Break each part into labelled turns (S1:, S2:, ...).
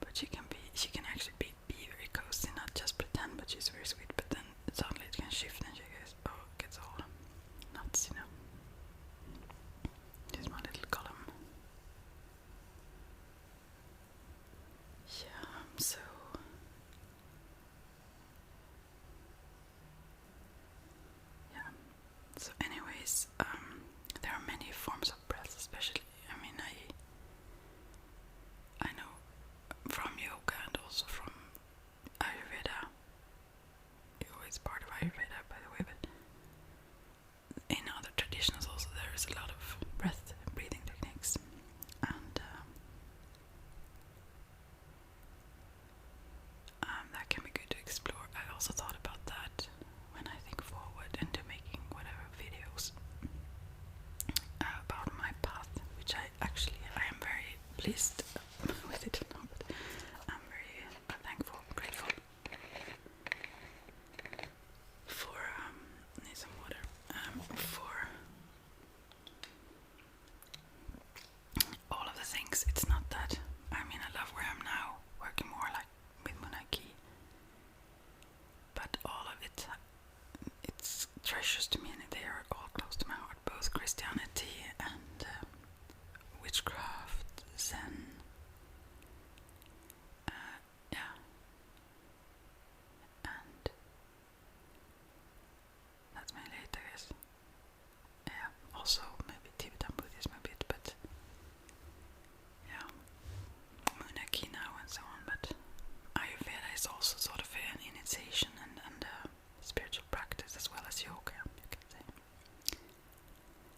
S1: But she can actually be very cozy, not just pretend, but she's very sweet. But then suddenly it can shift and she gets all nuts, you know. Here's my little column. Yeah, so yeah. So anyways, there are many forms of breath, especially. I mean, I know from yoga and also from Ayurveda. Yoga is part of Ayurveda, by the way, but in other traditions also there is a lot of breathing techniques, and that can be good to explore. I also thought about that when I think forward into making whatever videos about my path, which I am very pleased with it now, but I'm very thankful, grateful for need some water, for all of the things. It's not that, I mean, I love where I'm now, working more like with Munaki, but all of it, it's treasures to me, and they are all close to my heart, both Christianity and witchcraft, Zen, yeah, and that's mainly it, I guess. Yeah, also maybe Tibetan Buddhism a bit, but yeah, Munaki now and so on. But Ayurveda is also sort of an initiation and spiritual practice as well as yoga, you can say.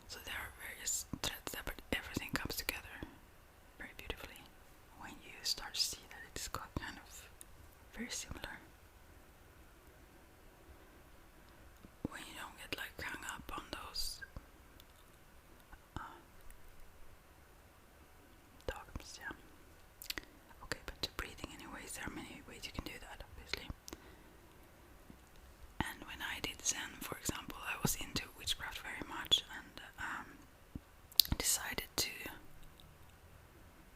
S1: So there are various threads there, but everything comes together very beautifully when you start to see that it's got kind of very similar. When you don't get like hung up on those dogmas, yeah. Okay, but to breathing anyways, there are many ways you can do that, obviously. And when I did Zen, for example, I was into witchcraft very much, and decided to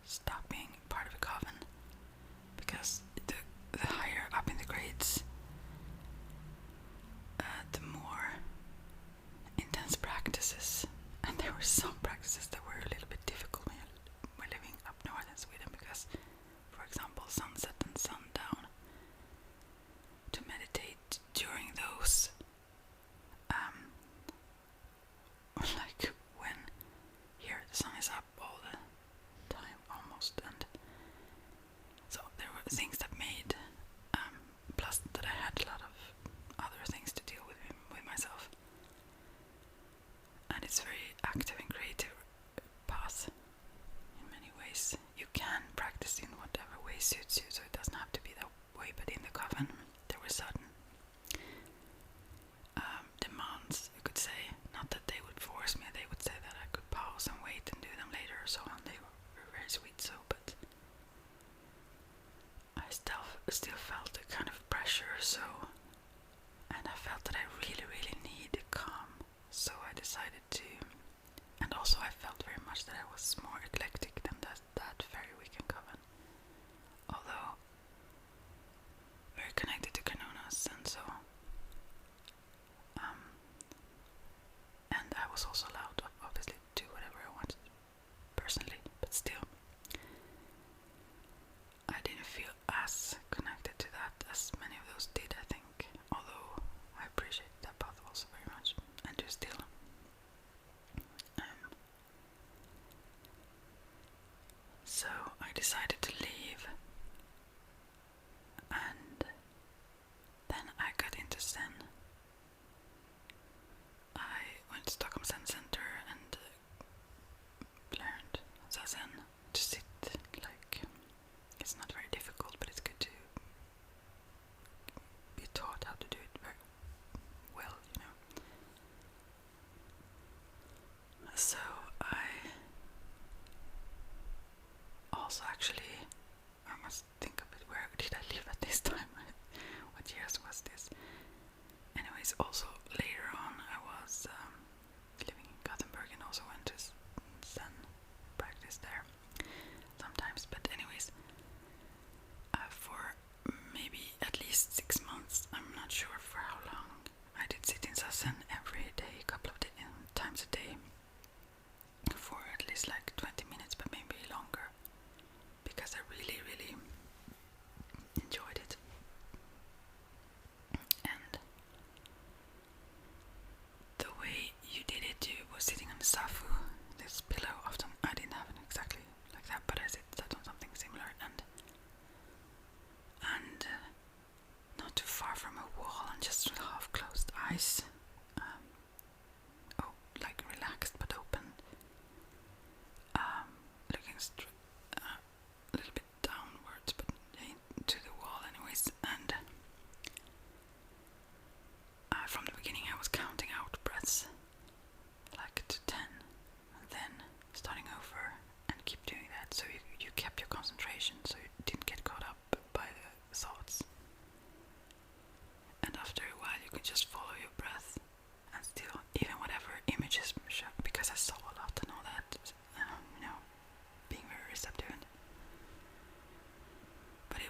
S1: stop being part of a coven, because the higher up in the grades, the more intense practices, and there were some practices that were a little bit difficult when we're living up north in Sweden, because, for example, sunset and sundown, to meditate during those, like when here the sun is up all the time almost, and so there were things that made, plus that I had a lot of other things to deal with myself, and it's very active and creative path in many ways. You can practice in whatever way suits you, so it doesn't have to be that way, but in the coven there were certain demands, you could say. Not that they would force me, they would say that I could pause and wait and do them later or so on. They were very sweet, so, but I still felt a kind of pressure, so, and I felt that I really, really needed calm, so I decided to, and also I felt very much that I was more eclectic than that very weekend coven, although very connected to Kanonas, and so, and I was also allowed to obviously do whatever I wanted personally, but still I didn't feel as connected to that as many of those did, I think, although I appreciate that path also very much, and do still. So I decided to leave, and then I got into Zen. I went to Stockholm Zen Center and learned Zazen, to sit like, it's not very difficult, but it's good to be taught how to do it very well, you know. So I also actually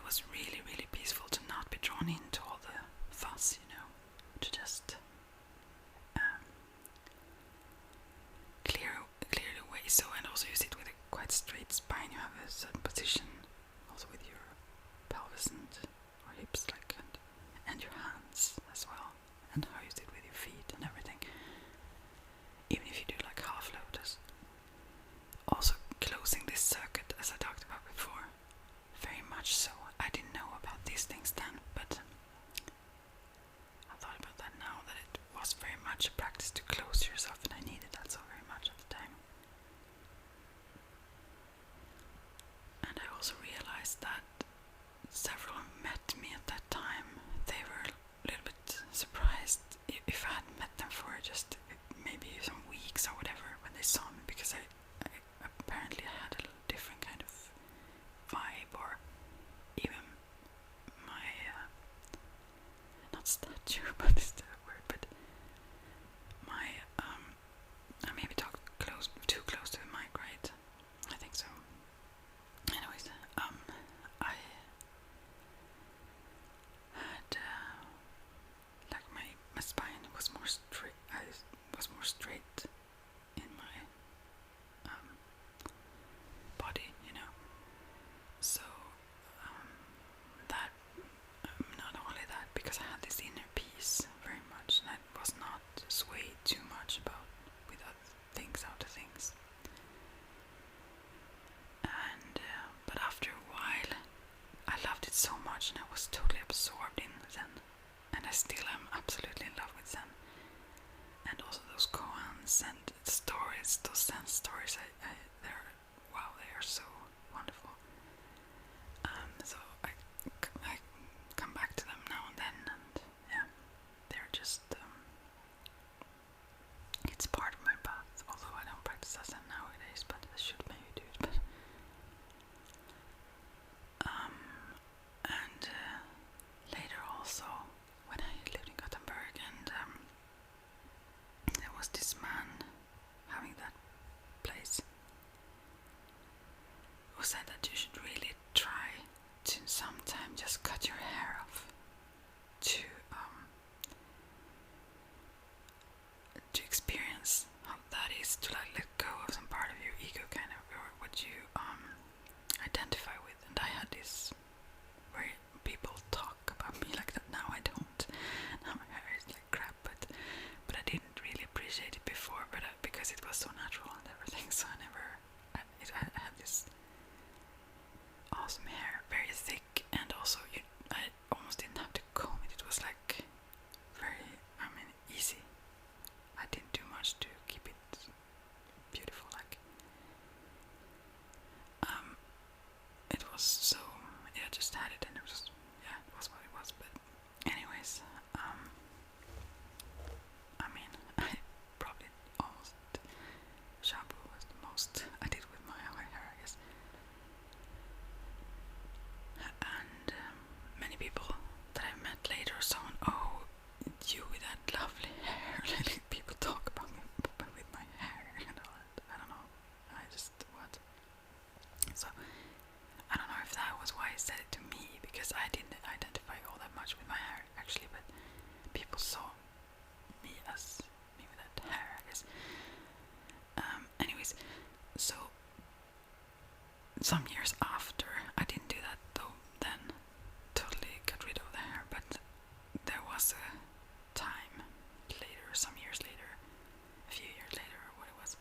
S1: was really, really peaceful to not be drawn into all the fuss, to just clear the way. So, and also you sit with a quite straight spine. You have a certain position, also with your pelvis and or hips, and your hands as well, and how you sit with your feet and everything. Even if you do like half lotus. Also closing this circuit, as I talked about before, very much so. I didn't know about these things then, but I thought about that now, that it was very much a practice to close yourself, and I needed that so very much at the time. And I also realized that several met me at that time. They were a little bit surprised if I hadn't met them for just maybe some weeks or whatever when they saw me, because I apparently had a different kind of vibe, or even my not stature, but it's the word, but my I maybe talked too close to the mic, right? I think so. Anyways, I had like my spine was more straight. I was more straight in my body, So that not only that, because I had this inner peace very much, and I was not swayed too much with outer things. And but after a while, I loved it so much, and I was totally absorbed in Zen, and I still am absolutely in love with Zen. And also those koans and stories, those Zen stories, they are so wonderful. So I come back to them now and then, and yeah, they're just it's part of my path. Although I don't practice Zen nowadays, but I should maybe do it. But and later also, when I lived in Gothenburg, and there was this man having that place who said that you should really try to sometime just cut your hair off to experience how that is, to like let go of some part of your ego, kind of, or what you identify with. And I had this where people talk about me like that. Now I don't. Now my hair is like crap, but I didn't really appreciate it before, but because it was so natural and everything, so I had this awesome hair, very thick, and also I almost didn't have to comb it. It was like very, easy. I didn't do much to keep it beautiful, it was so, yeah, I just had it, and it was, it was what it was. But anyways, I probably almost shampoo was the most I did with my hair, I guess. And many people that I've met later or so on, oh, you with that lovely hair. People talk about me with my hair and all that. I don't know. What? So, I don't know if that was why he said it to me, because I didn't identify all that much with my hair, actually, but people saw me as me with that hair, I guess. Anyways, so some years after, I didn't do that though, then totally got rid of the hair, but there was a time later, some years later, a few years later, or what it was,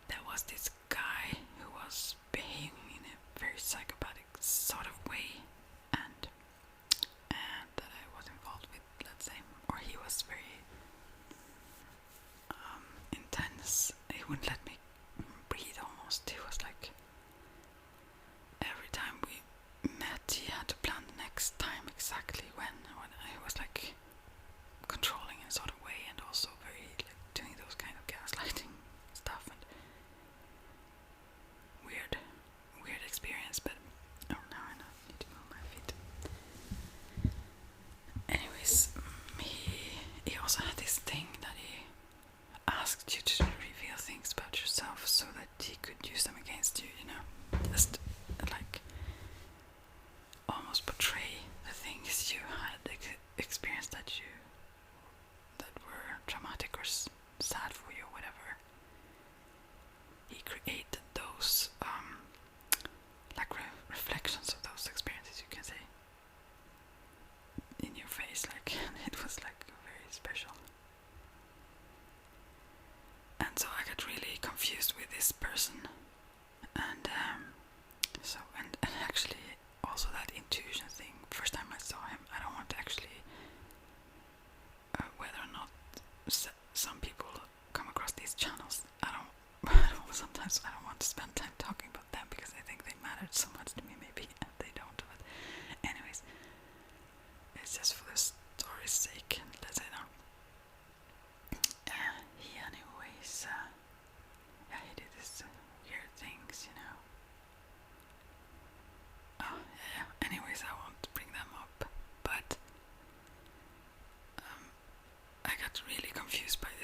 S1: there was this guy who was behaving in a very psychopathic sort of way, and that I was involved with, let's say, or he was very intense. He wouldn't let me breathe almost. He was like, every time we met, he had to plan the next time exactly when he was like controlling in a sort of way, and also very like doing those kind of gaslighting stuff, and weird experience. But now I need to move my feet. Anyways, he also had this thing that he asked you to reveal things about yourself so that he could use them against you, just like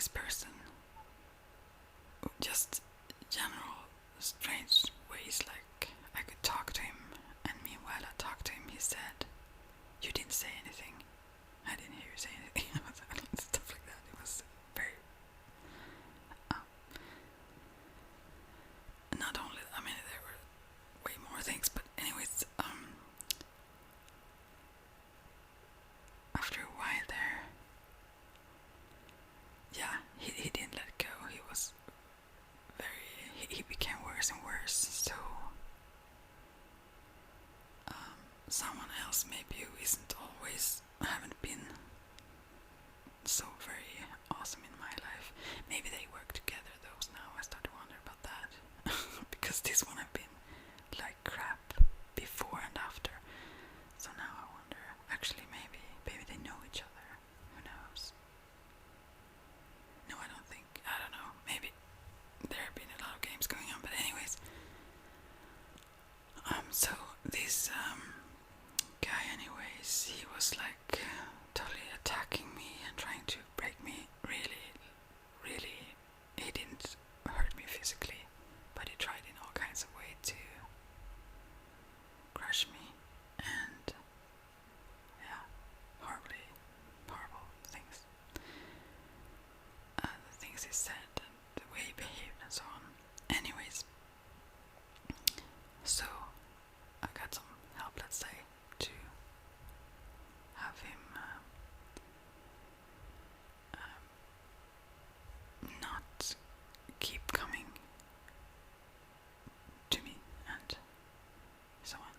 S1: this person, just general strange ways, like I could talk to him, and meanwhile I talked to him, he said, "You didn't say anything. I didn't hear you say anything." Stuff like that. It was very not only, I mean, there were way more things, but anyways, after a while there, yeah, he didn't let go. He was he became worse and worse. So someone else maybe who isn't always, haven't been so very awesome in my life, maybe they work together. Those now I start to wonder about that. Because this one I've been like crap before and after, so now I wonder, actually maybe they know each other, who knows. No, I don't think, I don't know, maybe there have been a lot of games going on, but anyways, so this guy, anyways, he was like totally attacking me and trying to break me. Really, he didn't hurt me physically, but he tried in all kinds of ways to crush me, and yeah, horrible things. The things he said and the way he behaved and so on. Anyways, so I got some help, let's say, to have him not keep coming to me and so on.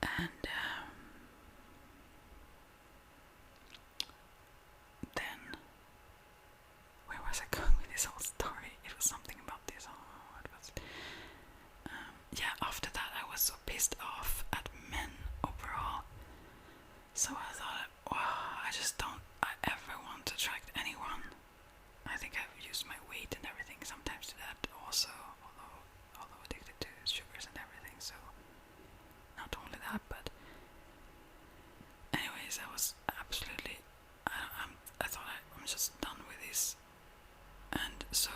S1: And then, where was I going with this whole story? It was something about this. Oh, what was it? Yeah, after that I was so pissed off at men overall. So I thought, wow, I just don't ever want to attract anyone. I think I've used my weight and everything sometimes to that also, although addicted to sugars and everything, so not only that, but anyways, I was absolutely, I thought I'm just done with this. And so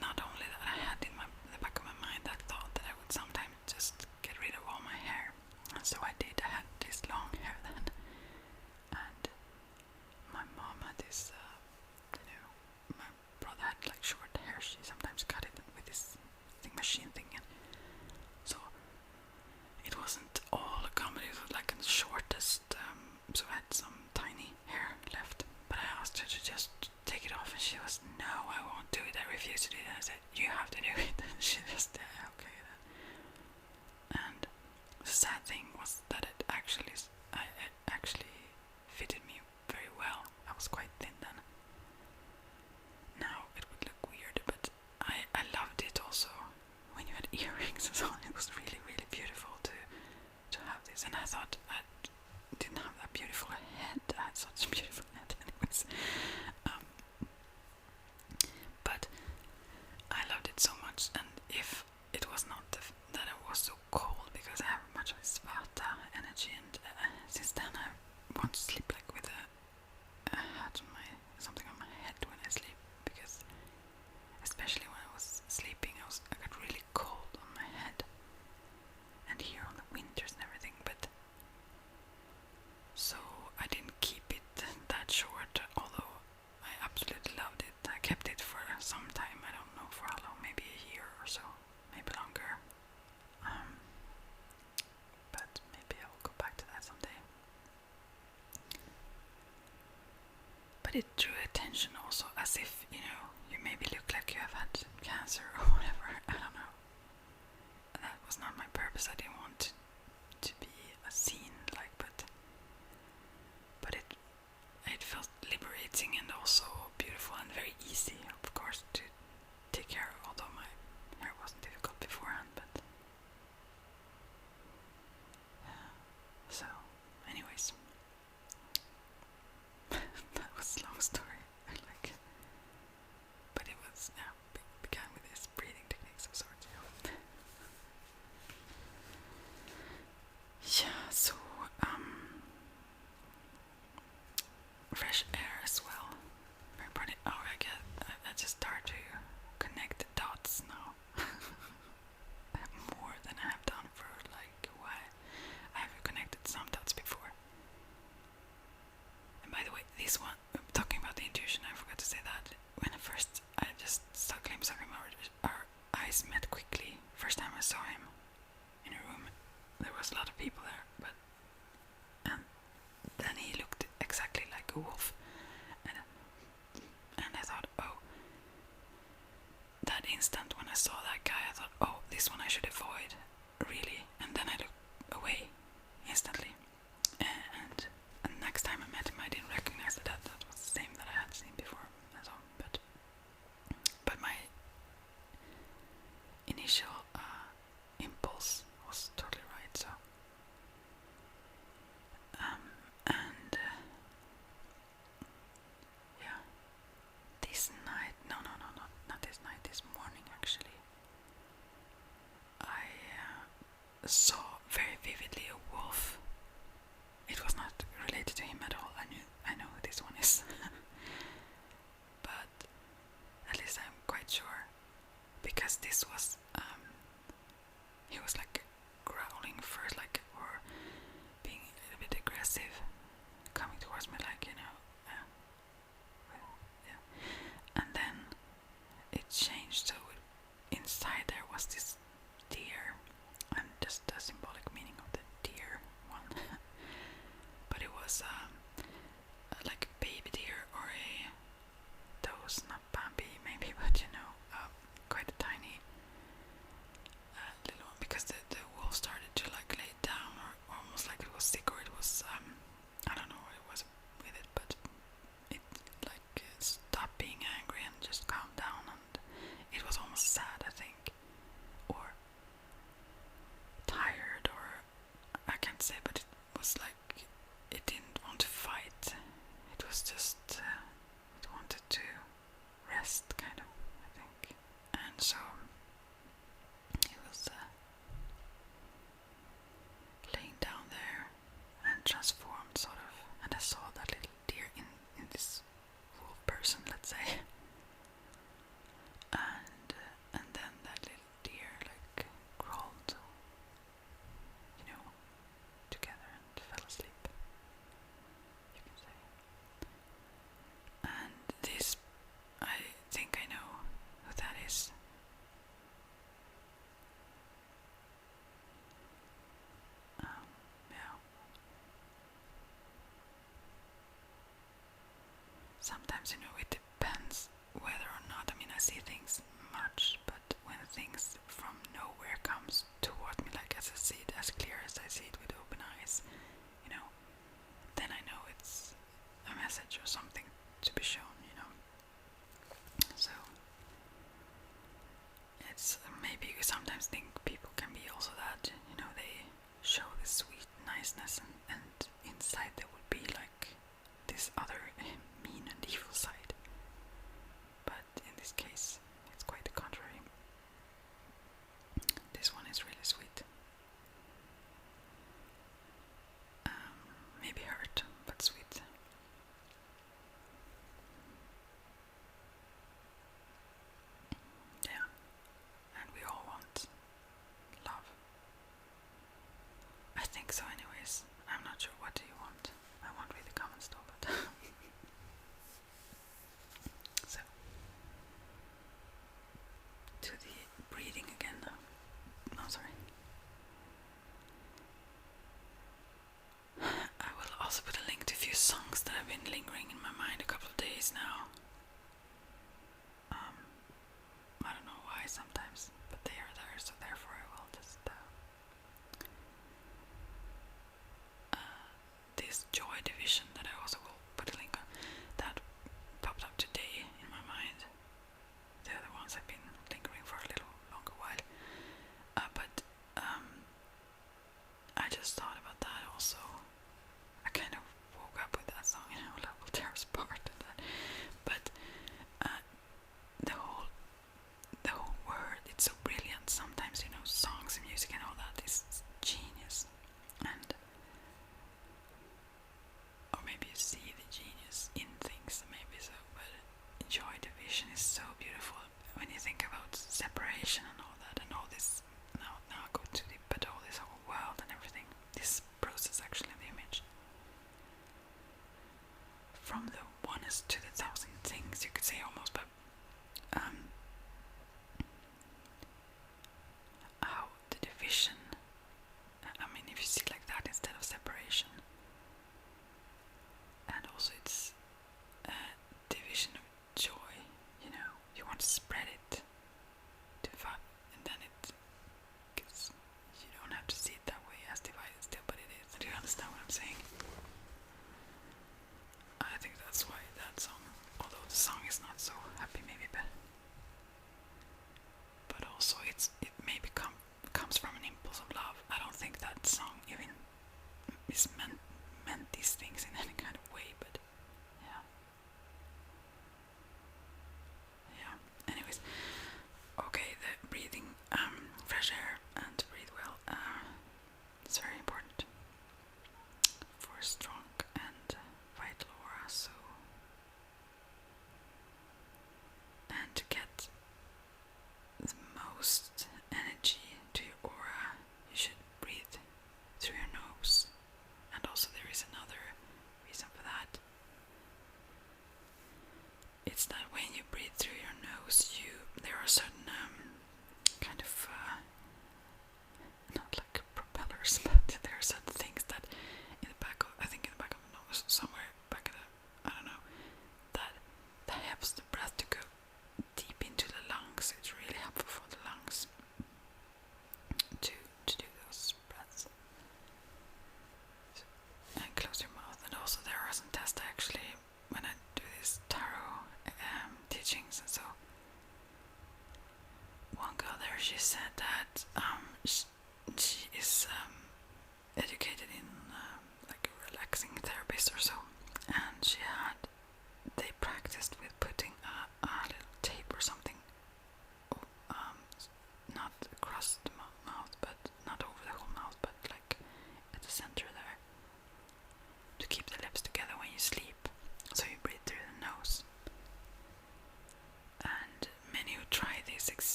S1: not only that, I had in the back of my mind that thought that I would sometimes just get rid of all my hair, and so I did. I had this long hair then, and my mom had this, my brother had like short hair. She sometimes cut it with this machine thing, and so it wasn't all a comedy. It was like the shortest, so I had some tiny hair left, but I asked her to just take it off, and she was, "No, I won't do it, I refuse to do it." And I said, "You have to do it." And she just, okay then. And the sad thing was that it actually fitted me very well. I was quite thin then. Now it would look weird, but I loved it also when you had earrings and so on. It was really beautiful to have this, and I thought I didn't have that beautiful head. I had such a beautiful head anyways. But I loved it so much, and if it was not that I was so cold, because I have much of this vata energy, and since then I want to sleep like with a hat on something on my head when I sleep, because especially when I was sleeping I got really cold on my head, and here on the winters and everything, but so I didn't keep it that short, although I absolutely loved it. I kept it for some time, I don't know for how long, maybe a year or so, maybe longer. But maybe I will go back to that someday. But it drew attention also, as if, you maybe look like you have had cancer or whatever, I don't know. That was not my purpose. I didn't want to be a scene, like, but it felt liberating and also beautiful and very easy, of course, to take care of, although my hair wasn't difficult beforehand, but so anyways, that was a long story, but it was, began with this breathing techniques of sorts, saw him in a room. There was a lot of people there, but then he looked exactly like a wolf, and I thought, oh, that instant when I saw that guy, I thought, oh, this one I should avoid, really. And then I looked away instantly. And next time I met him, I didn't recognize that was the same that I had seen before. So, but my initial impulse was totally right. So, and yeah, this night, no, not this night, this morning actually, I saw very vividly a wolf. It was not related to him at all. I know who this one is. But at least I'm quite sure, because this was he was like growling first, like, or being a little bit aggressive, coming towards me, like, you know, yeah. And then it changed, so inside there was this deer, and just the symbolic meaning of the deer one. But it was like a baby deer, or those, not Bambi maybe, but you know, quite a tiny little one, because the wolf started to like lay down, or almost like it was sick, or it was I don't know what it was with it, but it like stopped being angry and just calmed down, and it was almost sad, I think, or tired, or I can't say, but it was like it didn't want to fight. It was just it wanted to rest, kind of, I think. And so he was laying down there and transformed, sort of, and I saw that little deer in this wolf person, let's say. And then that little deer like crawled, you know, together and fell asleep, you can say. And this, I think I know who that is. Yeah. Sometimes, you know, it depends whether or not, I mean, I see things much, but when things from nowhere comes toward me, like as I see it, as clear as I see it with open eyes, you know, then I know it's a message or something to be shown, you know. So it's maybe you sometimes think people can be also that, you know, they show this sweet niceness, and inside there would be like this other mean and evil side. But in this case, it's quite the contrary.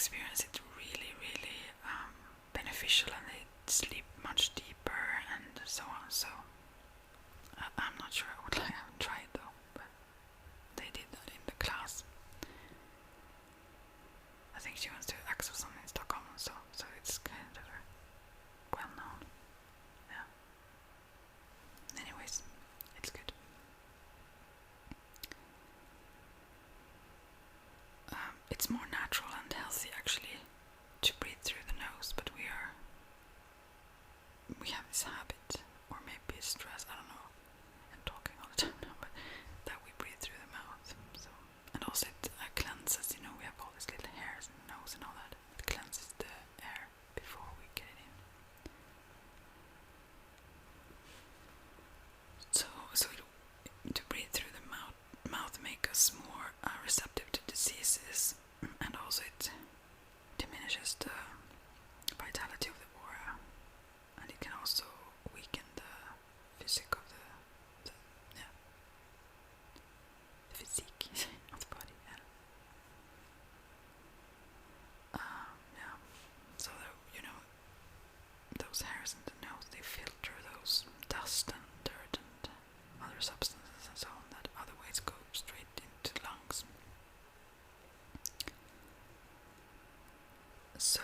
S1: experience it really, really beneficial, and they sleep much deeper and so on. So I'm not sure I would like. I haven't tried though, but they did that in the class. I think she wants to access something in Stockholm, so it's kind of well known. Yeah. Anyways, it's good. It's more natural and healthy actually to breathe through the nose, but we have this habit, or maybe it's stress, I don't know, and talking all the time now, but that we breathe through the mouth. So, and also it cleanses, you know, we have all these little hairs in the nose and all that. It cleanses the air before we get it in. So to breathe through the mouth make us more receptive to diseases, and also it diminishes the vitality of the aura, and it can also weaken the physique of the physique of the body. So you know, those hairs in the nose, they filter those dust and dirt and other substances and so on that otherwise go straight into the lungs. So,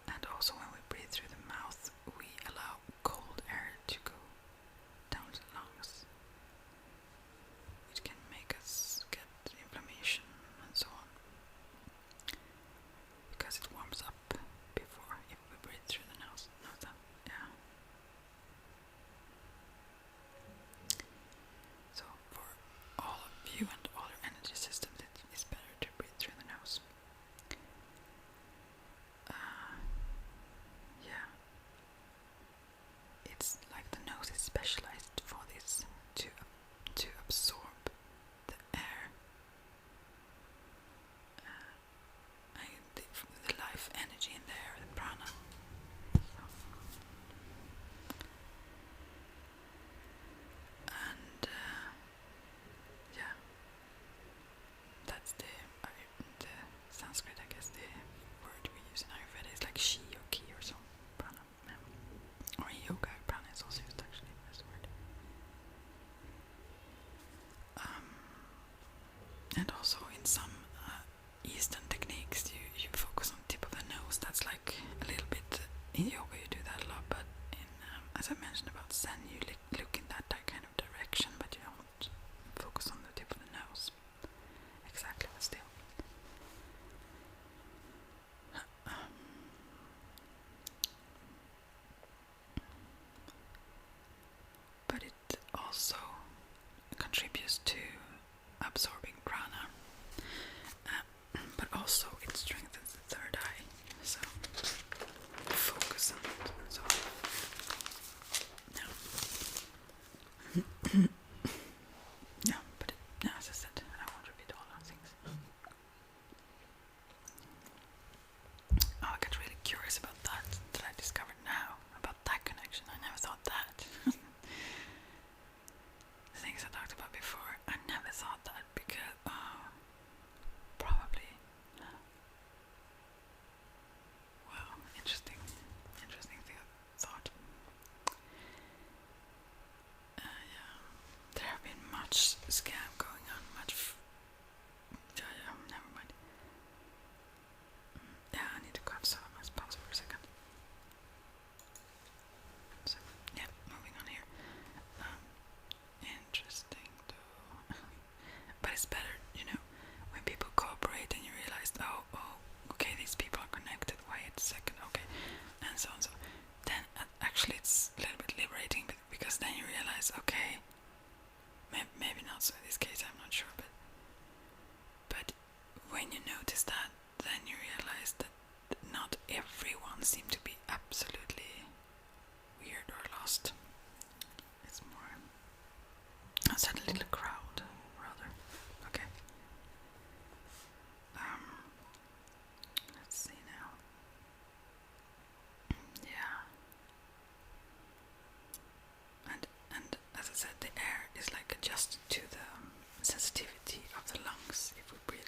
S1: and also when we breathe through the mouth, we allow cold air to go down to the lungs, which can make us get inflammation and so on, because it warms up before if we breathe through the nose. Yeah. So for all of you and all your energy systems, it is better to breathe through the nose. Yeah. It's like the nose is specialized for this, to absorb the air, and the life energy in the air, the prana. And yeah, that's the Sanskrit, I guess the word we use in Ayurveda is like chi or ki or some prana. Or in yoga, prana is also used actually as a word. And also in some Eastern techniques, you focus on the tip of the nose. That's like a little bit, in yoga you do that a lot, but in, as I mentioned about Zen, you look in that kind of direction, but you don't focus on the tip of the nose. Exactly, but still. But it also contributes to absorbing prana, but also it strengthens the third eye, so focus on it. So yeah, but as I said, I won't repeat all those things. I got really curious about that I discovered now, about that connection. I never thought that. The things I talked about before, I never thought that, because probably. Wow, interesting thought. Yeah, there have been much scam going on, yeah, never mind. Yeah, I need to go have some. Let's pause for a second. So, yeah, moving on here. Interesting though. But it's better, you know, when people cooperate and you realize, oh, okay, these people are connected, wait a second, okay, and so on. So then actually it's a little bit liberating, because then you realize, okay, maybe not so in this case, I'm not sure, but when you notice that, then you realize that not everyone seems to be absolutely weird or lost. It's more a certain little crowd, rather. Okay. Let's see now. Yeah. And as I said, the air is like adjusted to the sensitivity of the lungs if we breathe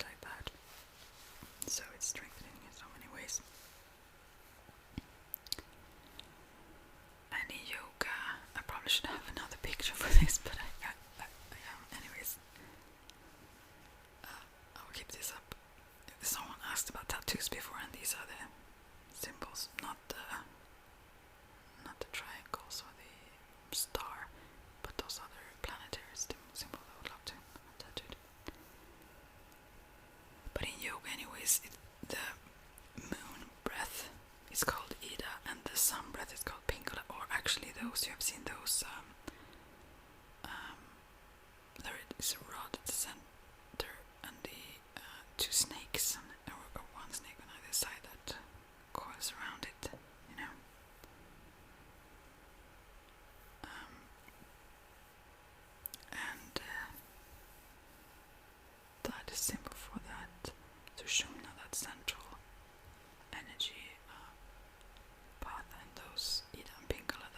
S1: used before, and these are the symbols, not the triangles or the star, but those other planetary symbols. I would love to tattoo. But in yoga, anyways, the moon breath is called Ida, and the sun breath is called Pingala. Or actually, those you have seen those. There is a rod at the center, and the two snakes, or one snake on either side that coils around it. You know. And that is symbol for that Sushumna, that central energy path, and those Ida and Pingala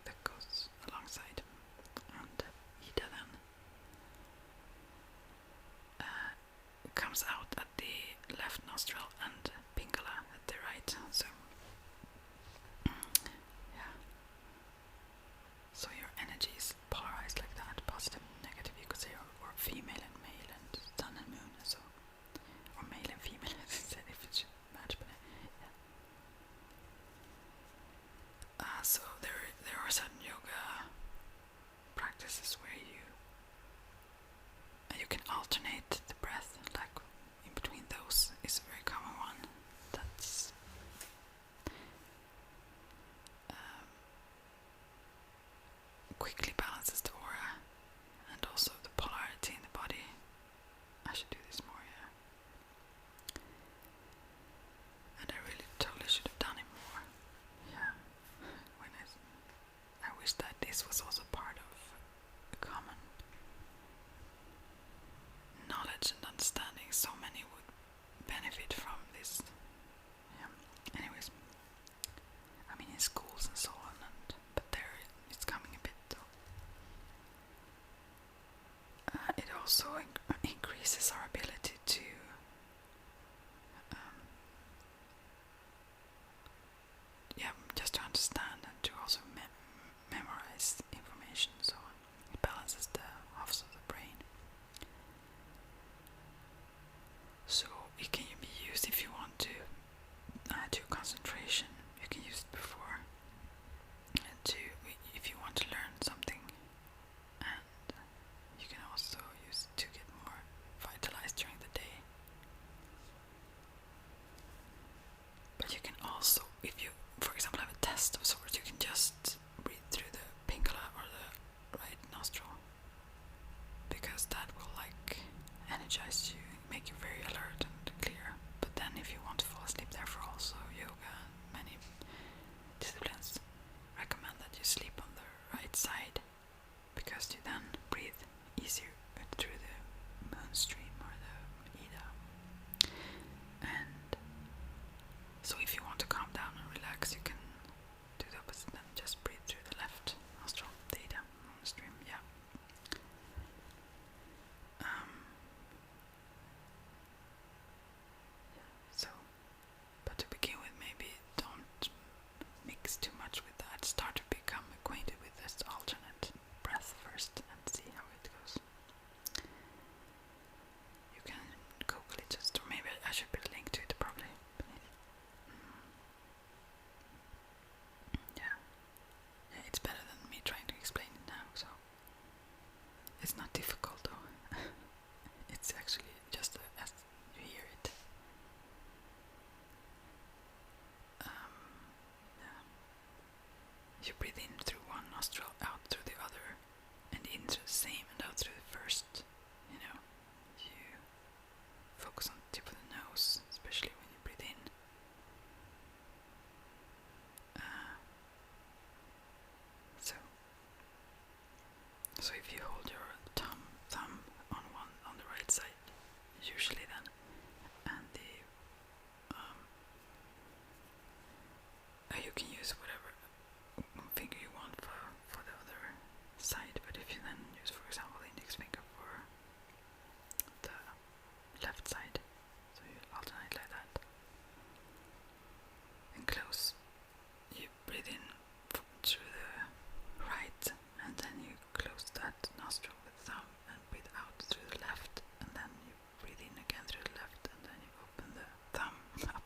S1: that goes alongside. And Ida then comes out at the left nostril and Pingala at the right. So yeah. So your energy is polarized like that, positive and negative, you could say, or female and male, and sun and moon, so, or male and female, instead, if it should match, but yeah. So there are certain yoga practices where you can alternate the breath, like in between those is a very common one. That's quickly balances the aura and also the polarity in the body. I should do this more, yeah. And I really totally should have done it more. Yeah. When I wish that this was also part of a common knowledge and understanding. So many would benefit from this. Yeah. Anyways, I mean in schools and so on, but there it's coming a bit though. It also increases our ability to just to understand and to also memorize information and so on. It balances the halves of the brain. So it can be used if you want to add to concentration. You can use it before, and if you want to learn something, and you can also use it to get more vitalized during the day. But you can also, if you, for example, have a test of sorts, you can just breathe through the Pingala or the right nostril, because that will energize you, make you very alert and clear. But then if you want to fall asleep, therefore also yoga and many disciplines recommend that you sleep on the right side, because you then breathe easier through the moon stream or the Ida. And so if you want to calm down and relax, you can do the opposite and just breathe through the left nostril, the Ida moon stream, yeah. So, but to begin with, maybe don't mix too much with that. Start to become acquainted with this alternate breath first and see how it goes. You can Google it just, or maybe I should put a link to it probably. Yeah. Yeah, it's better than me trying to explain it now, so it's not difficult though. It's actually just as you hear it. Yeah. You breathe in through one nostril, out through the other, and in through the same and out through the first. You know, you focus on the tip of the nose, especially when you breathe in. So if you hold your thumb on the right side, usually then, and you can use whatever finger you want for the other side. But if you then use, for example, the index finger for the left side, so you alternate like that, and close, you breathe in through the right, and then you close that nostril with thumb and breathe out through the left, and then you breathe in again through the left, and then you open the thumb up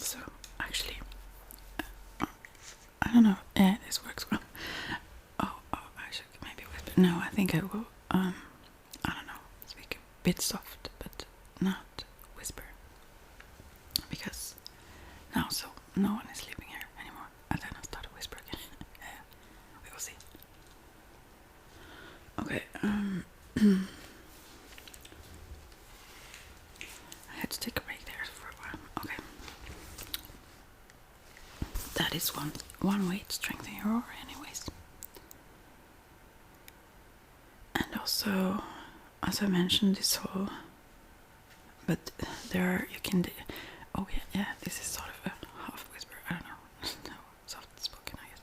S1: So actually, I don't know. Yeah, this works well. Oh, I should maybe whisper. No, I think I will. I don't know. Speak a bit soft, but not whisper, because now so no one is sleeping here anymore. And then I start to whisper again. Yeah, we will see. Okay. I had to take a break there for a while. Okay. That is one way to strengthen your aura, anyways. And also, as I mentioned, this whole, but there you can do. Oh yeah, this is sort of a half whisper. I don't know. No, soft spoken, I guess.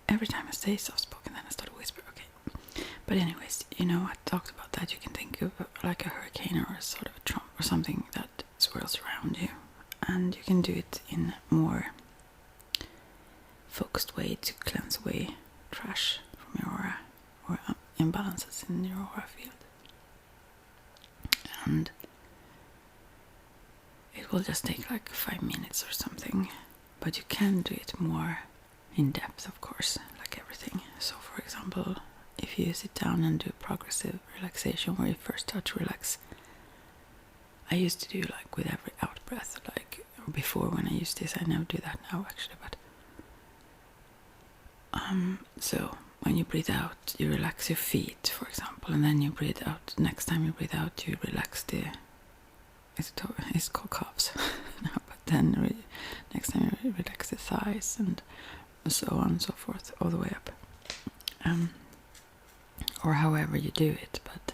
S1: Every time I say soft spoken, then I start to whisper. Okay. But anyways, you know, I talked about that. You can think of like a hurricane or a sort of a trump or something that swirls around you, and you can do it in more focused way to cleanse away trash from your aura or imbalances in your aura field. And it will just take like 5 minutes or something, but you can do it more in depth, of course, like everything. So for example, if you sit down and do progressive relaxation where you first start to relax, I used to do like with every out breath, like before when I used this. I never do that now actually, but so when you breathe out, you relax your feet, for example, and then you breathe out. Next time you breathe out, you relax it's called calves. No, but then next time you relax the thighs, and so on and so forth, all the way up. Or however you do it, but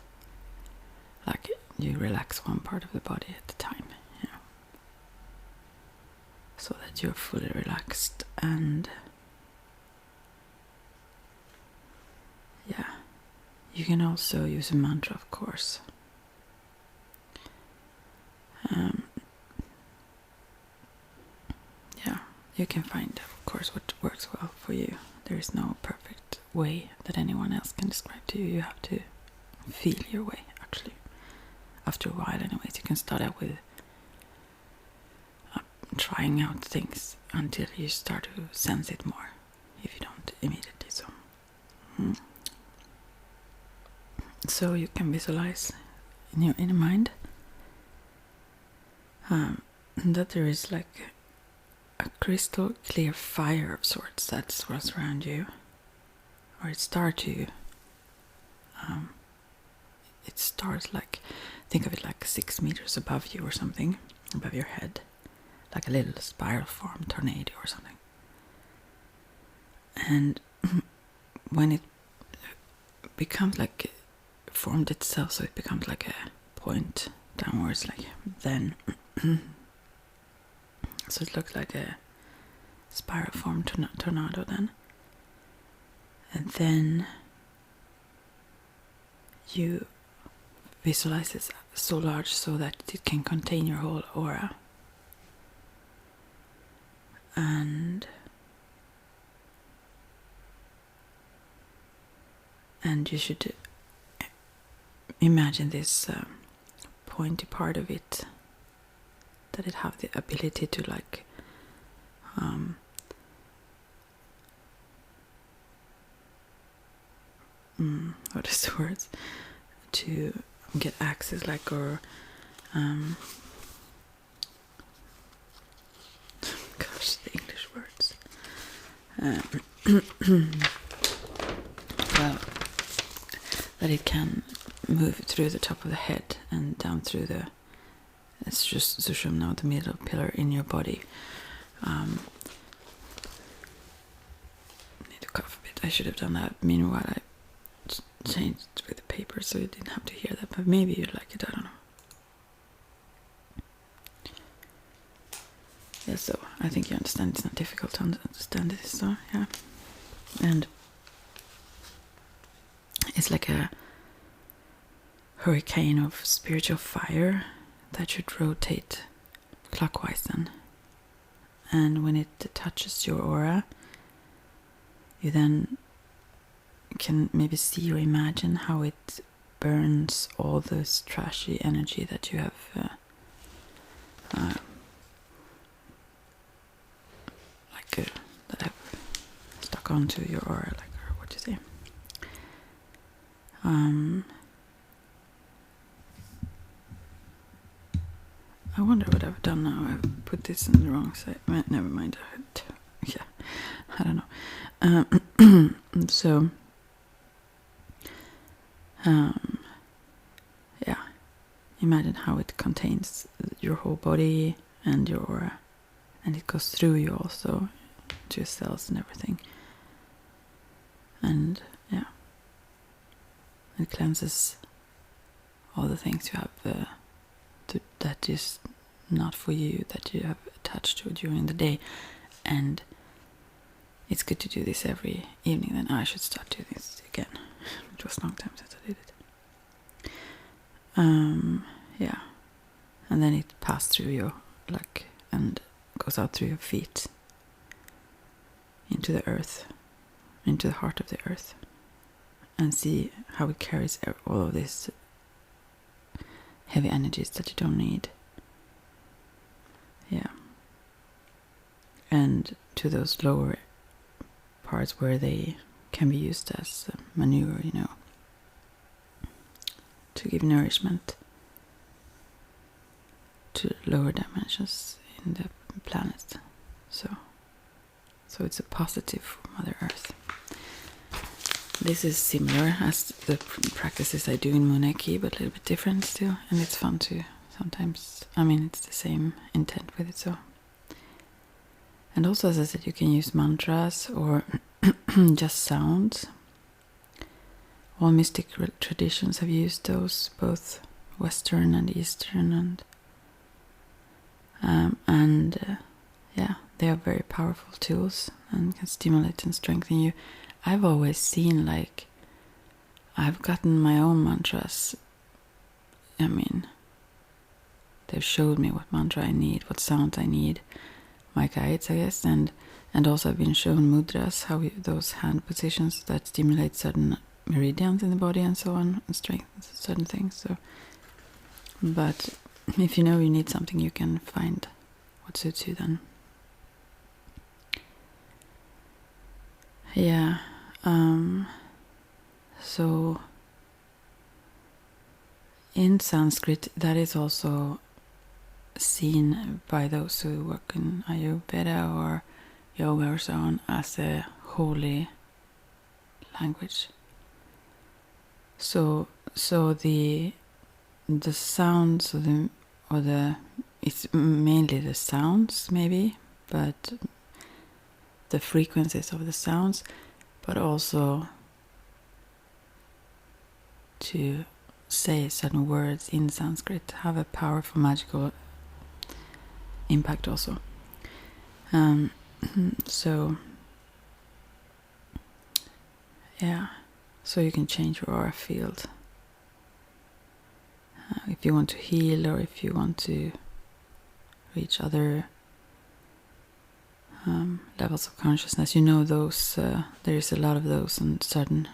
S1: like you relax one part of the body at a time, you know, so that you're fully relaxed. And yeah, you can also use a mantra, of course. Yeah, you can find, of course, what works well for you. There is no perfect way that anyone else can describe to you. You have to feel your way, actually. After a while, anyways, you can start out with trying out things until you start to sense it more, if you don't immediately. So you can visualize in your inner mind that there is like a crystal clear fire of sorts that swirls around you, or it starts like, think of it like 6 meters above you or something, above your head, like a little spiral form tornado or something. And when it becomes like formed itself, so it becomes like a point downwards, like then so it looks like a spiral form tornado then, and then you visualize it so large so that it can contain your whole aura. And you should imagine this pointy part of it, that it have the ability to like what is the word, to get access, like, or gosh, the English words, well, that it can move through the top of the head and down through the, it's just sushum now, the middle pillar in your body. Need to cough a bit. I should have done that. Meanwhile, I changed with the paper so you didn't have to hear that, but maybe you'd like it, I don't know. Yeah, so I think you understand. It's not difficult to understand this, so yeah. And it's like a hurricane of spiritual fire that should rotate clockwise then. And when it touches your aura, you then can maybe see or imagine how it burns all this trashy energy that you have suck onto your aura, like, or what do you say? I wonder what I've done now. I've put this on the wrong side. Never mind. Yeah, I don't know. So, yeah, imagine how it contains your whole body and your aura, and it goes through you also, to your cells and everything. And yeah, it cleanses all the things you have that is not for you, that you have attached to during the day. And it's good to do this every evening. Then I should start doing this again. It was a long time since I did it. Yeah, and then it passed through you, like, and goes out through your feet into the earth, into the heart of the earth, and see how it carries all of these heavy energies that you don't need. Yeah. And to those lower parts where they can be used as manure, to give nourishment to lower dimensions in the planet. So it's a positive for Mother Earth. This is similar as the practices I do in Muneki, but a little bit different still, and it's fun to sometimes. I mean, it's the same intent with it. So, and also, as I said, you can use mantras or just sounds. All mystic traditions have used those, both Western and Eastern, and yeah, they are very powerful tools and can stimulate and strengthen you. I've always seen, like, I've gotten my own mantras. I mean, they've showed me what mantra I need, what sound I need, my guides, I guess, and also I've been shown mudras, how those hand positions that stimulate certain meridians in the body and so on, and strengthens certain things. So, but if you know you need something, you can find what suits you then. Yeah. So in Sanskrit, that is also seen by those who work in Ayurveda or yoga or so on as a holy language. So the sounds it's mainly the sounds maybe, but the frequencies of the sounds, but also to say certain words in Sanskrit have a powerful magical impact also. So yeah, so you can change your aura field if you want to heal, or if you want to reach other levels of consciousness. Those there is a lot of those and certain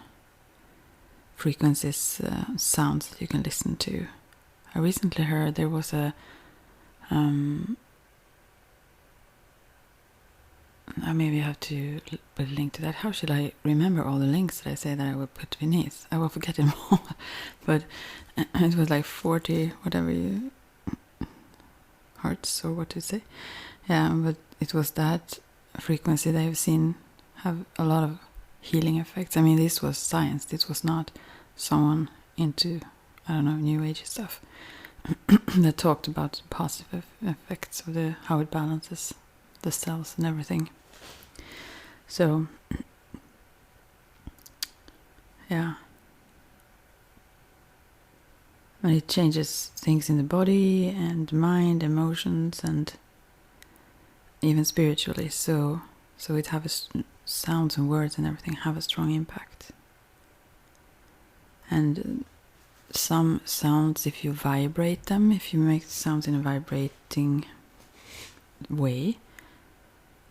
S1: frequencies, sounds that you can listen to. I recently heard there was a I maybe have to put a link to that. How should I remember all the links that I say that I will put beneath? I will forget them all. But it was like 40 whatever hertz, or what to say. Yeah, but it was that frequency that I've seen have a lot of healing effects. I mean, this was science. This was not someone into, I don't know, New Age stuff that talked about positive effects of how it balances the cells and everything. So, yeah. And it changes things in the body and mind, emotions, and even spiritually. So it have sounds and words and everything have a strong impact. And some sounds, if you vibrate them, if you make sounds in a vibrating way,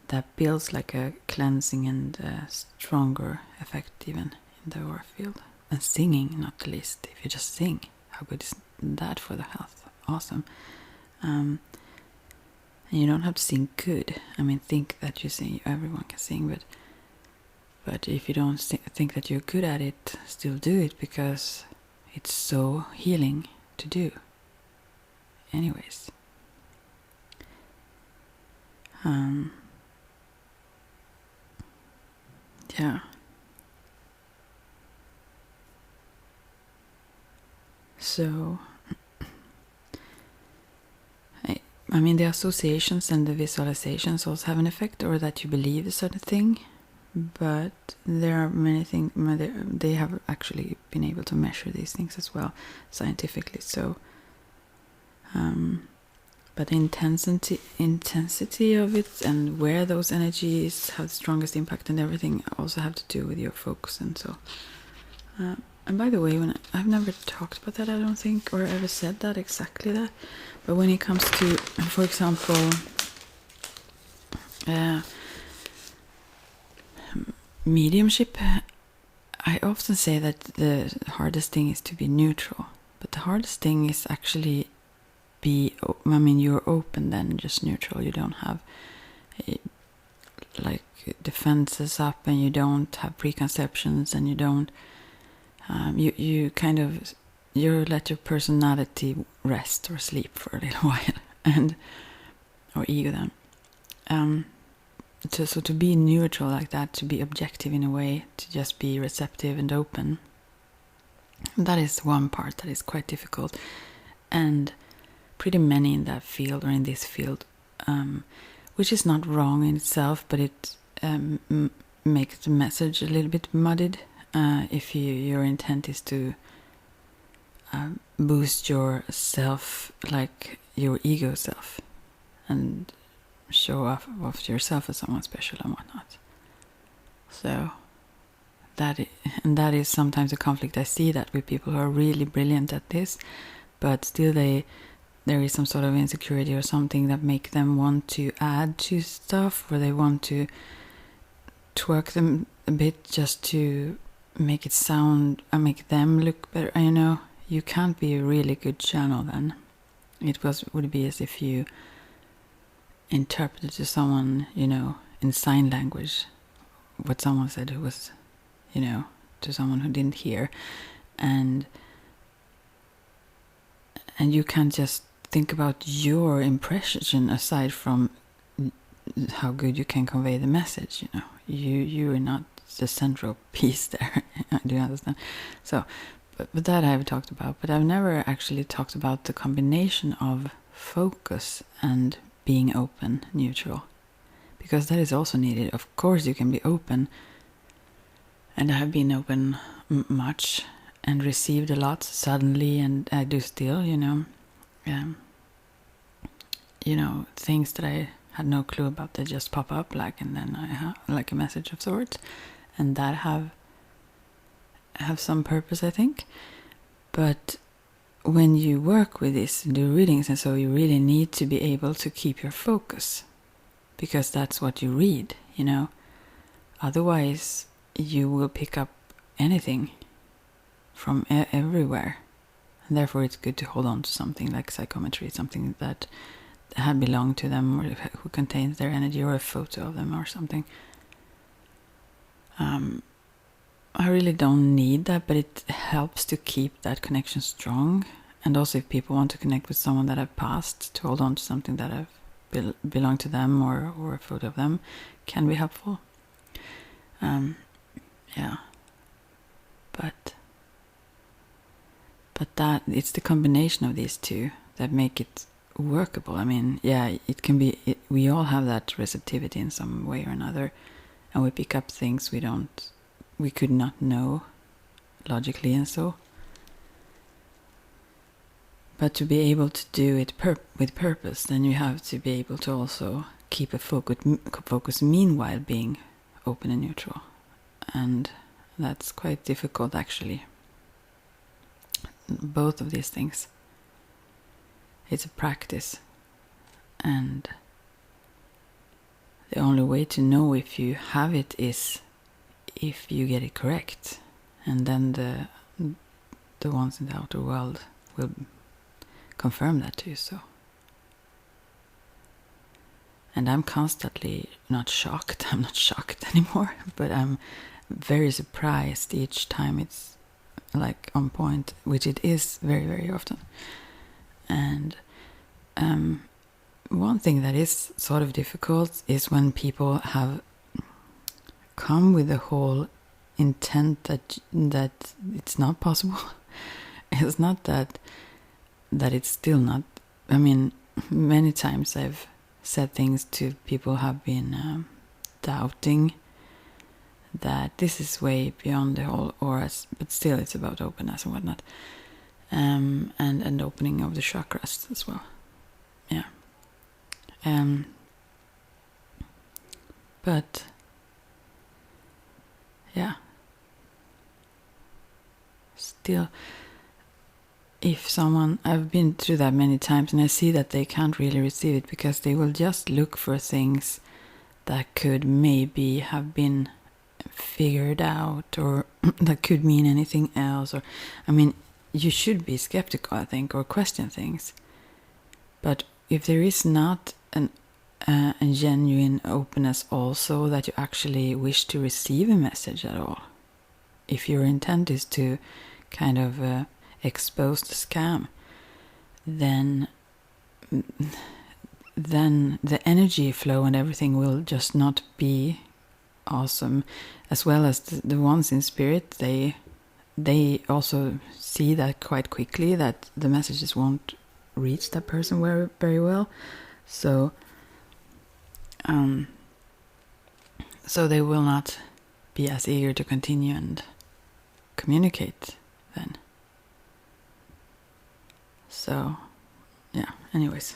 S1: that builds like a cleansing and a stronger effect even in the aura field. And singing, not the least. If you just sing, how good is that for the health? Awesome. And you don't have to sing good. I mean, think that you sing, everyone can sing, but But if you don't think that you're good at it, still do it, because it's so healing to do. Anyways. Yeah. So, I mean, the associations and the visualizations also have an effect, or that you believe a certain thing. But there are many things, they have actually been able to measure these things as well, scientifically. So, but the intensity of it, and where those energies have the strongest impact and everything, also have to do with your focus. And so, and by the way, I've never talked about that, I don't think, or ever said that exactly that. But when it comes to, for example, mediumship, I often say that the hardest thing is to be neutral. But the hardest thing is actually you're open then, just neutral. You don't have like defenses up, and you don't have preconceptions, and you don't you kind of, you let your personality rest or sleep for a little while, or ego then. So to be neutral like that, to be objective in a way, to just be receptive and open, that is one part that is quite difficult. And pretty many in that field, or in this field, which is not wrong in itself, but it makes the message a little bit muddied. If your intent is to boost yourself, like your ego self, and show off yourself as someone special and whatnot. So that is sometimes a conflict. I see that with people who are really brilliant at this, but still there is some sort of insecurity or something that make them want to add to stuff, or they want to twerk them a bit just to make it sound, make them look better. You can't be a really good channel then. It would be as if you interpreted to someone, in sign language, what someone said, who was, to someone who didn't hear, and you can't just think about your impression aside from how good you can convey the message. You are not the central piece there. Do you understand? So, but that I've talked about, but I've never actually talked about the combination of focus and being open, neutral, because that is also needed. Of course, you can be open, and I have been open much and received a lot suddenly, and I do still, things that I had no clue about, they just pop up, and then I have like a message of sorts, and that have some purpose, I think. But when you work with this, do readings, and so you really need to be able to keep your focus, because that's what you read, Otherwise, you will pick up anything from everywhere. And therefore, it's good to hold on to something like psychometry, something that had belonged to them, or who contains their energy, or a photo of them or something. I really don't need that, but it helps to keep that connection strong. And also, if people want to connect with someone that have passed, to hold on to something that have belonged to them, or a photo of them, can be helpful. Yeah. But that it's the combination of these two that make it workable. It can be. We all have that receptivity in some way or another, and we pick up things we could not know logically, and so. But to be able to do it with purpose, then you have to be able to also keep a focus meanwhile being open and neutral. And that's quite difficult, actually. Both of these things. It's a practice. And the only way to know if you have it is if you get it correct. And then the ones in the outer world will confirm that to you. So And I'm constantly not shocked. I'm not shocked anymore, but I'm very surprised each time it's like on point, which it is very, very often. And one thing that is sort of difficult is when people have come with the whole intent that it's not possible. It's not that it's still not. I mean, many times I've said things to people who have been doubting that this is way beyond the whole auras, but still it's about openness and whatnot, and opening of the chakras as well. Yeah. But yeah, still, if someone, I've been through that many times, and I see that they can't really receive it because they will just look for things that could maybe have been figured out, or that could mean anything else. Or, I mean, you should be skeptical, I think, or question things. But if there is not a genuine openness also, that you actually wish to receive a message at all, if your intent is to kind of expose the scam, then the energy flow and everything will just not be awesome. As well as the ones in spirit, they also see that quite quickly, that the messages won't reach that person very, very well. So they will not be as eager to continue and communicate then. So, yeah, anyways.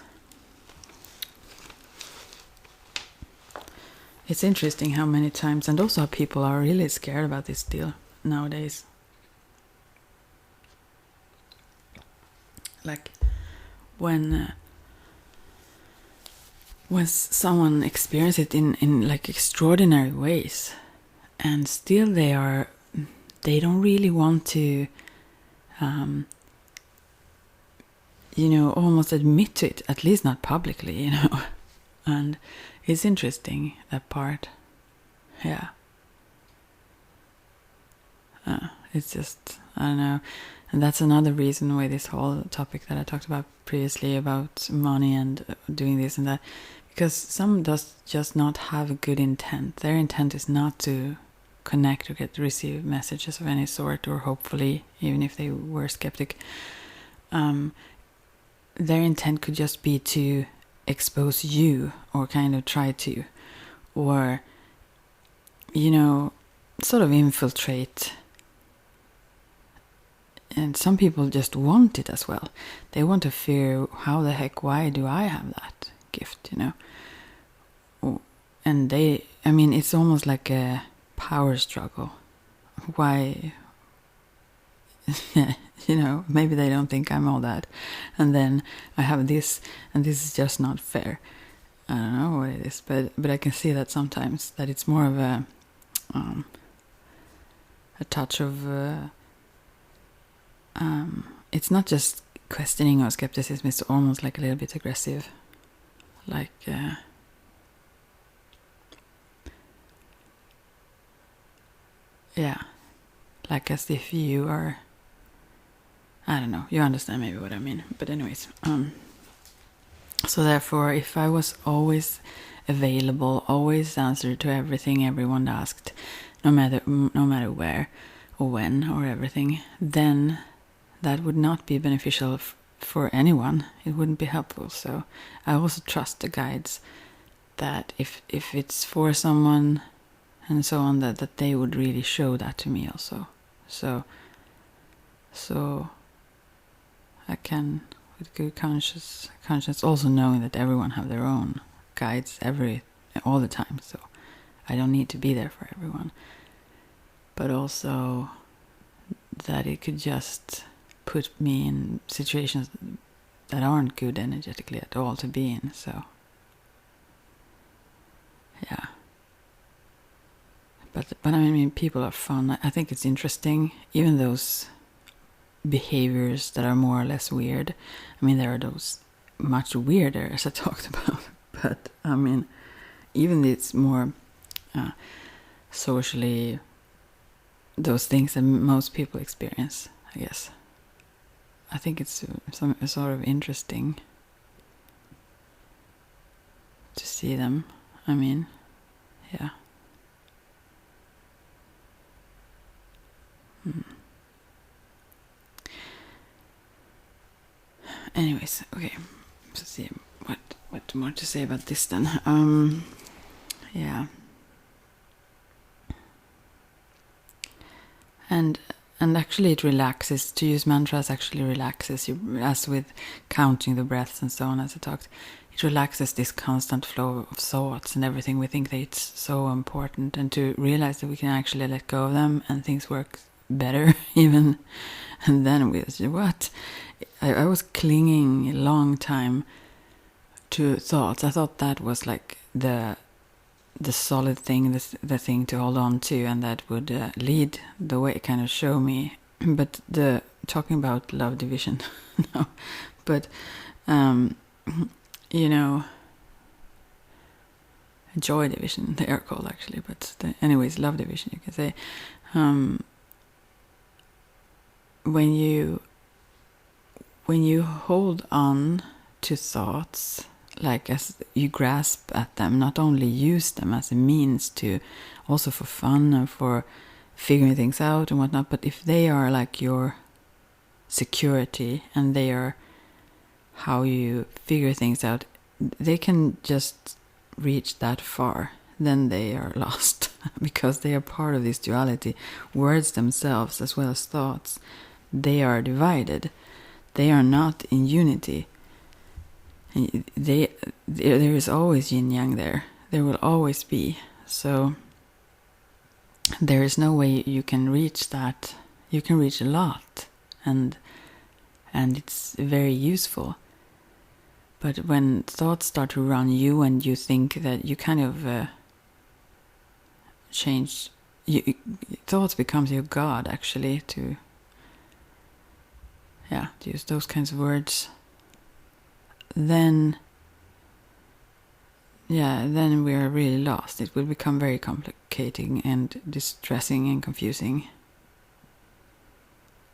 S1: It's interesting how many times, and also how people are really scared about this deal nowadays. Like, when someone experiences it in like extraordinary ways, and still they don't really want to almost admit to it, at least not publicly, and it's interesting, that part. Yeah. It's just, I don't know. And that's another reason why this whole topic that I talked about previously, about money and doing this and that, because some does just not have a good intent. Their intent is not to connect or receive messages of any sort, or hopefully, even if they were skeptic, their intent could just be to expose you, or kind of try to, or sort of infiltrate. And some people just want it as well. They want to fear, how the heck, why do I have that gift, and it's almost like a power struggle. Why? Maybe they don't think I'm all that, and then I have this, and this is just not fair. I don't know what it is, but I can see that sometimes, that it's more of a touch of it's not just questioning or skepticism, it's almost like a little bit aggressive, like yeah, like as if you are, I don't know, you understand maybe what I mean. But anyways, so therefore, if I was always available, always answered to everything everyone asked, no matter where or when or everything, then that would not be beneficial for anyone. It wouldn't be helpful. So I also trust the guides, that if it's for someone and so on, that they would really show that to me also. So I can, with good conscience, also knowing that everyone have their own guides all the time. So I don't need to be there for everyone. But also that it could just put me in situations that aren't good energetically at all to be in. So yeah. But I mean, people are fun. I think it's interesting, even those behaviors that are more or less weird. I mean, there are those much weirder, as I talked about. But I mean, even it's more socially those things that most people experience, I guess. I think it's sort of interesting to see them. I mean, yeah. Anyways, okay. Let's see what more to say about this then. Yeah. And actually it relaxes. To use mantras actually relaxes you, as with counting the breaths and so on, as I talked. It relaxes this constant flow of thoughts and everything. We think that it's so important, and to realize that we can actually let go of them and things work better even. And then we say, what? I was clinging a long time to thoughts. I thought that was like the solid thing, the thing to hold on to, and that would lead the way, kind of show me. But talking about love division, no, but you know, joy division they are called actually. But anyways, love division, you can say. When you hold on to thoughts, like as you grasp at them, not only use them as a means to, also for fun and for figuring things out and whatnot, but if they are like your security and they are how you figure things out, they can just reach that far, then they are lost because they are part of this duality. Words themselves, as well as thoughts, they are divided. They are not in unity. There is always yin yang there. There will always be. So there is no way you can reach that. You can reach a lot, and it's very useful. But when thoughts start to run you, and you think that you kind of change, thoughts becomes your god, actually, to use those kinds of words. Then we are really lost. It will become very complicating and distressing and confusing.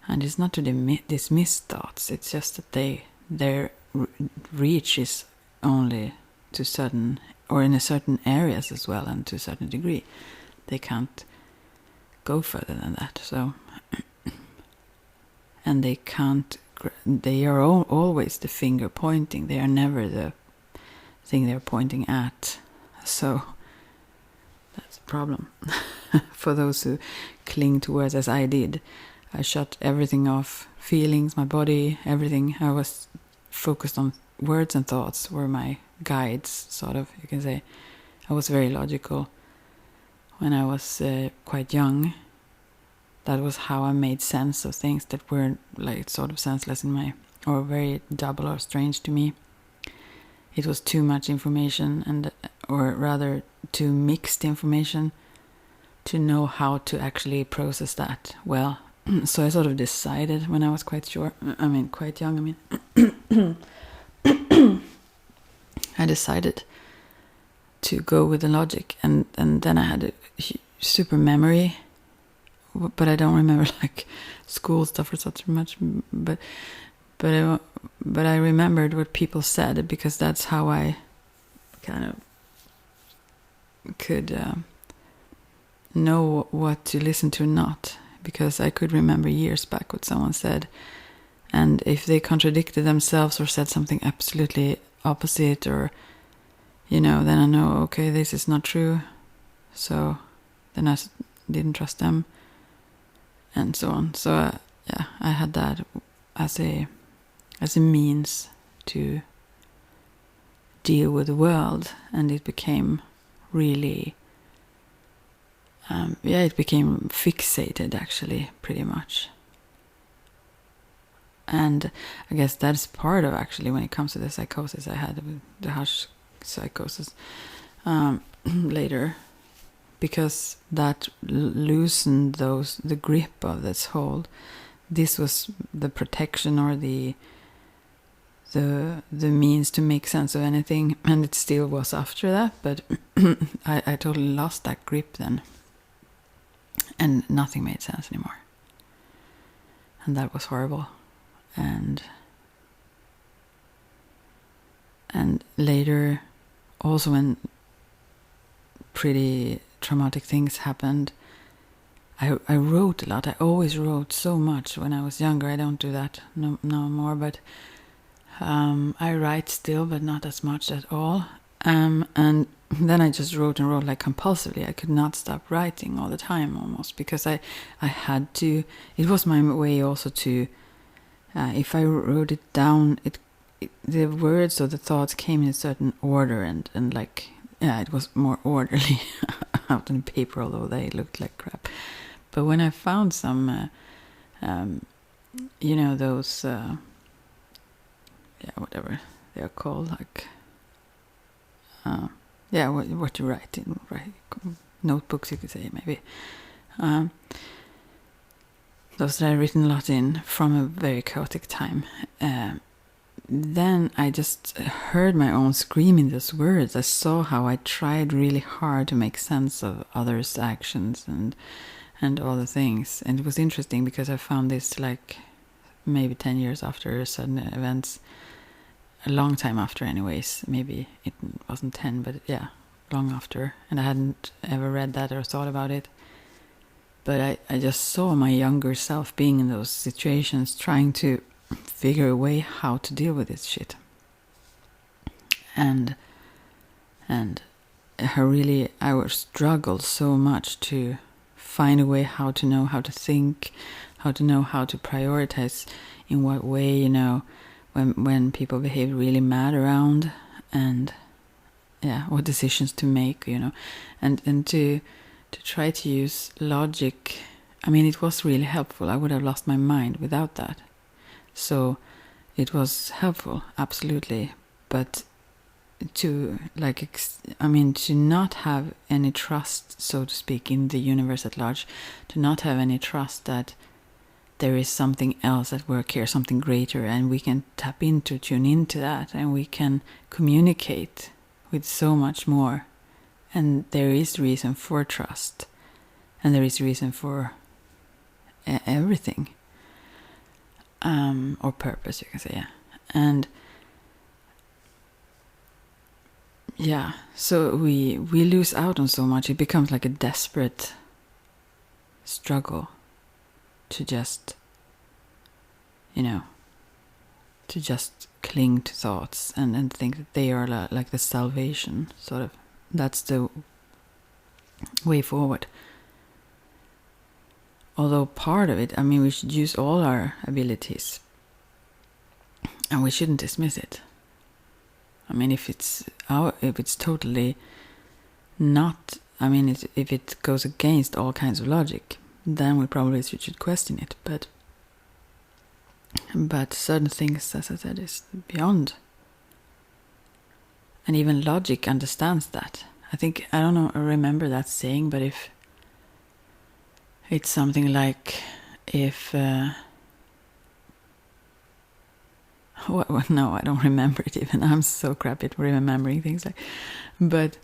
S1: And it's not to dismiss thoughts. It's just that their reach is only to certain, or in a certain areas as well, and to a certain degree. They can't go further than that. So, and they can't. They are always the finger pointing. They are never the thing they're pointing at. So that's a problem for those who cling to words, as I did. I shut everything off. Feelings, my body, everything. I was focused on words and thoughts were my guides, sort of, you can say. I was very logical when I was quite young. That was how I made sense of things that were like sort of senseless or very double or strange to me. It was too much information, or rather too mixed information to know how to actually process that well. So I sort of decided when I was quite young, I decided to go with the logic, and then I had a super memory. But I don't remember like school stuff or such much. But I remembered what people said, because that's how I kind of could know what to listen to, not. Because I could remember years back what someone said, and if they contradicted themselves or said something absolutely opposite, or then I know, okay, this is not true. So then I didn't trust them. And so on. So I had that as a means to deal with the world, and it became really it became fixated, actually, pretty much. And I guess that's part of, actually, when it comes to the psychosis I had, the hush psychosis later. Because that loosened the grip of this hold. This was the protection, or the the means to make sense of anything, and it still was after that, but I totally lost that grip then, and nothing made sense anymore, and that was horrible. And later, also when pretty traumatic things happened, I wrote a lot. I always wrote so much when I was younger. I don't do that no more, but I write still, but not as much at all. And then I just wrote and wrote like compulsively. I could not stop writing all the time almost, because I had to. It was my way also to, if I wrote it down, the words or the thoughts came in a certain order, and like, yeah, it was more orderly out on paper, although they looked like crap. But when I found some, those, whatever they're called, like, what you write in, notebooks, you could say, maybe. Those that I've written a lot in from a very chaotic time. Then I just heard my own screaming those words. I saw how I tried really hard to make sense of others' actions and all the things. And it was interesting because I found this like maybe 10 years after sudden events, a long time after anyways. Maybe it wasn't 10, but yeah, long after. And I hadn't ever read that or thought about it. But I just saw my younger self being in those situations, trying to figure a way how to deal with this shit. And I would struggle so much to find a way how to know how to think, how to know how to prioritize, in what way, when people behave really mad around, and what decisions to make, and to try to use logic. I mean, it was really helpful. I would have lost my mind without that. So it was helpful, absolutely. But to not have any trust, so to speak, in the universe at large, to not have any trust that there is something else at work here, something greater, and we can tune into that, and we can communicate with so much more. And there is reason for trust, and there is reason for everything, or purpose, you can say, and so we lose out on so much. It becomes like a desperate struggle to just, to just cling to thoughts and think that they are like the salvation, sort of. That's the way forward. Although part of it, we should use all our abilities, and we shouldn't dismiss it. If it's totally not, if it goes against all kinds of logic, then we probably should question it. But certain things, as I said, is beyond. And even logic understands that. I remember that saying, but if it's something like, no, I don't remember it even. I'm so crappy at remembering things. But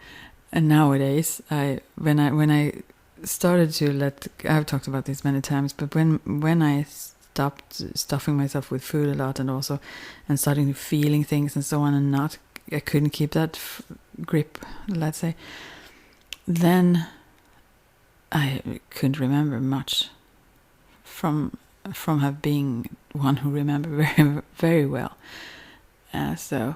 S1: nowadays, when I started to I've talked about this many times, but when I stopped stuffing myself with food a lot, and starting feeling things and so on, and I couldn't keep that grip, let's say, then I couldn't remember much from being one who remembered very, very well. So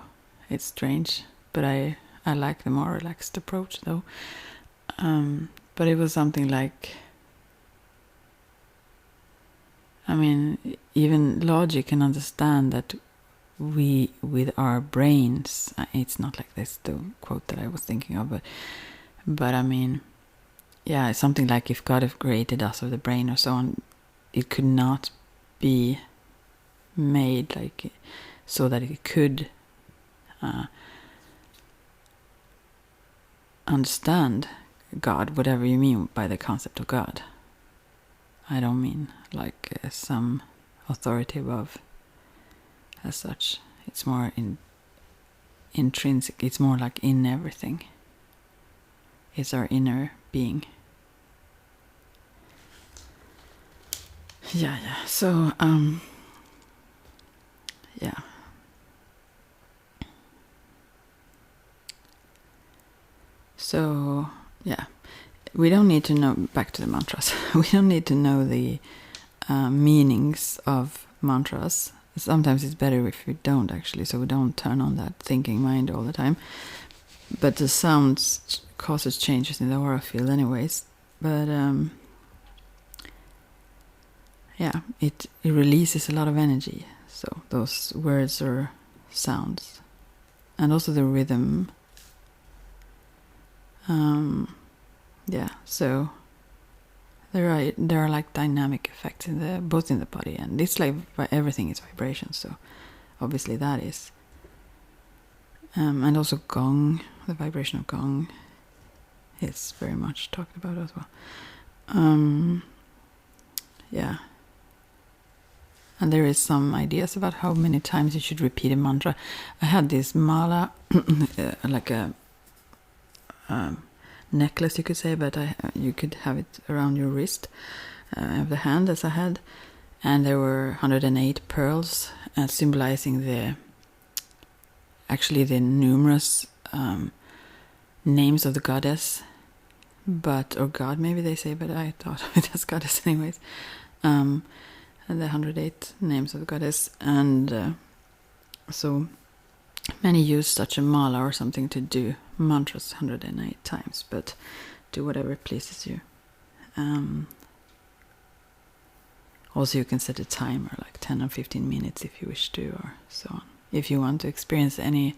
S1: it's strange, but I like the more relaxed approach, though. But it was something like, even logic can understand that we, with our brains, it's not like this, the quote that I was thinking of, but it's something like, if God have created us of the brain or so on, it could not be made like so that it could understand God, whatever you mean by the concept of God. I don't mean like some authority above as such. It's more intrinsic. It's more like in everything. It's our inner being. Yeah. So, yeah. So, yeah. We don't need to know, back to the mantras, we don't need to know the meanings of mantras. Sometimes it's better if we don't, actually, so we don't turn on that thinking mind all the time. But the sounds causes changes in the aura field anyways. But yeah, it releases a lot of energy. So those words or sounds. And also the rhythm. Yeah, so there are like dynamic effects both in the body, and it's like everything is vibration. So obviously that is, and also gong, the vibration of gong, is very much talked about as well. Yeah, and there is some ideas about how many times you should repeat a mantra. I had this mala, like a necklace, you could say, but you could have it around your wrist of the hand, as I had, and there were 108 pearls symbolizing the numerous names of the goddess, or god maybe they say, but I thought of it as goddess anyways. And the 108 names of the goddess, and so many use such a mala or something to do mantras 108 times, but do whatever pleases you. Also, you can set a timer, like 10 or 15 minutes if you wish to, or so on. If you want to experience any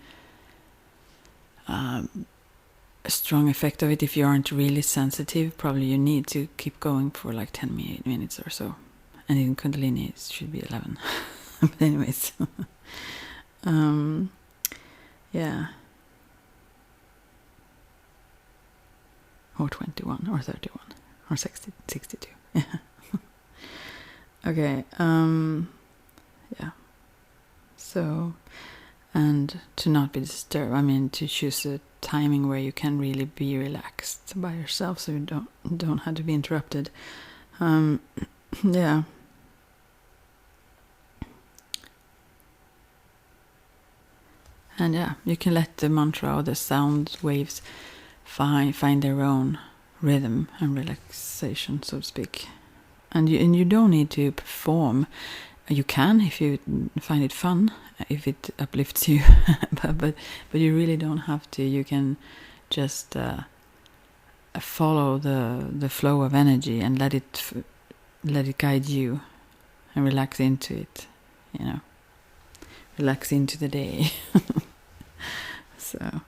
S1: strong effect of it, if you aren't really sensitive, probably you need to keep going for like 10 minutes or so. And in Kundalini, it should be 11. But anyways. Yeah. Or 21, or 31, or 62. Yeah. Okay. Yeah. So, and to not be disturbed. I mean, to choose a timing where you can really be relaxed by yourself, so you don't have to be interrupted. Yeah. And yeah, you can let the mantra or the sound waves find their own rhythm and relaxation, so to speak. And you don't need to perform. You can if you find it fun, if it uplifts you, but you really don't have to. You can just follow the flow of energy and let it guide you, and relax into it. Relax into the day. So,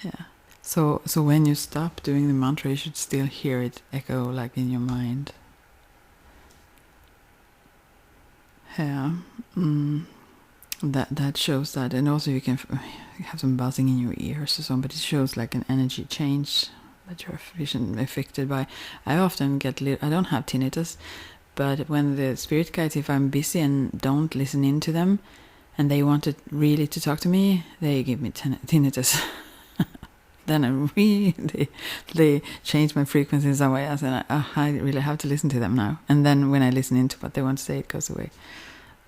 S1: yeah. So when you stop doing the mantra, you should still hear it echo like in your mind. Yeah. That shows that, and also you can have some buzzing in your ears or something, but it shows like an energy change that you're affected by. I often I don't have tinnitus, but when the spirit guides, if I'm busy and don't listen in to them, and they want really to talk to me, they give me tinnitus. Then they change my frequency in some way, and I really have to listen to them now. And then when I listen into what they want to say, it goes away.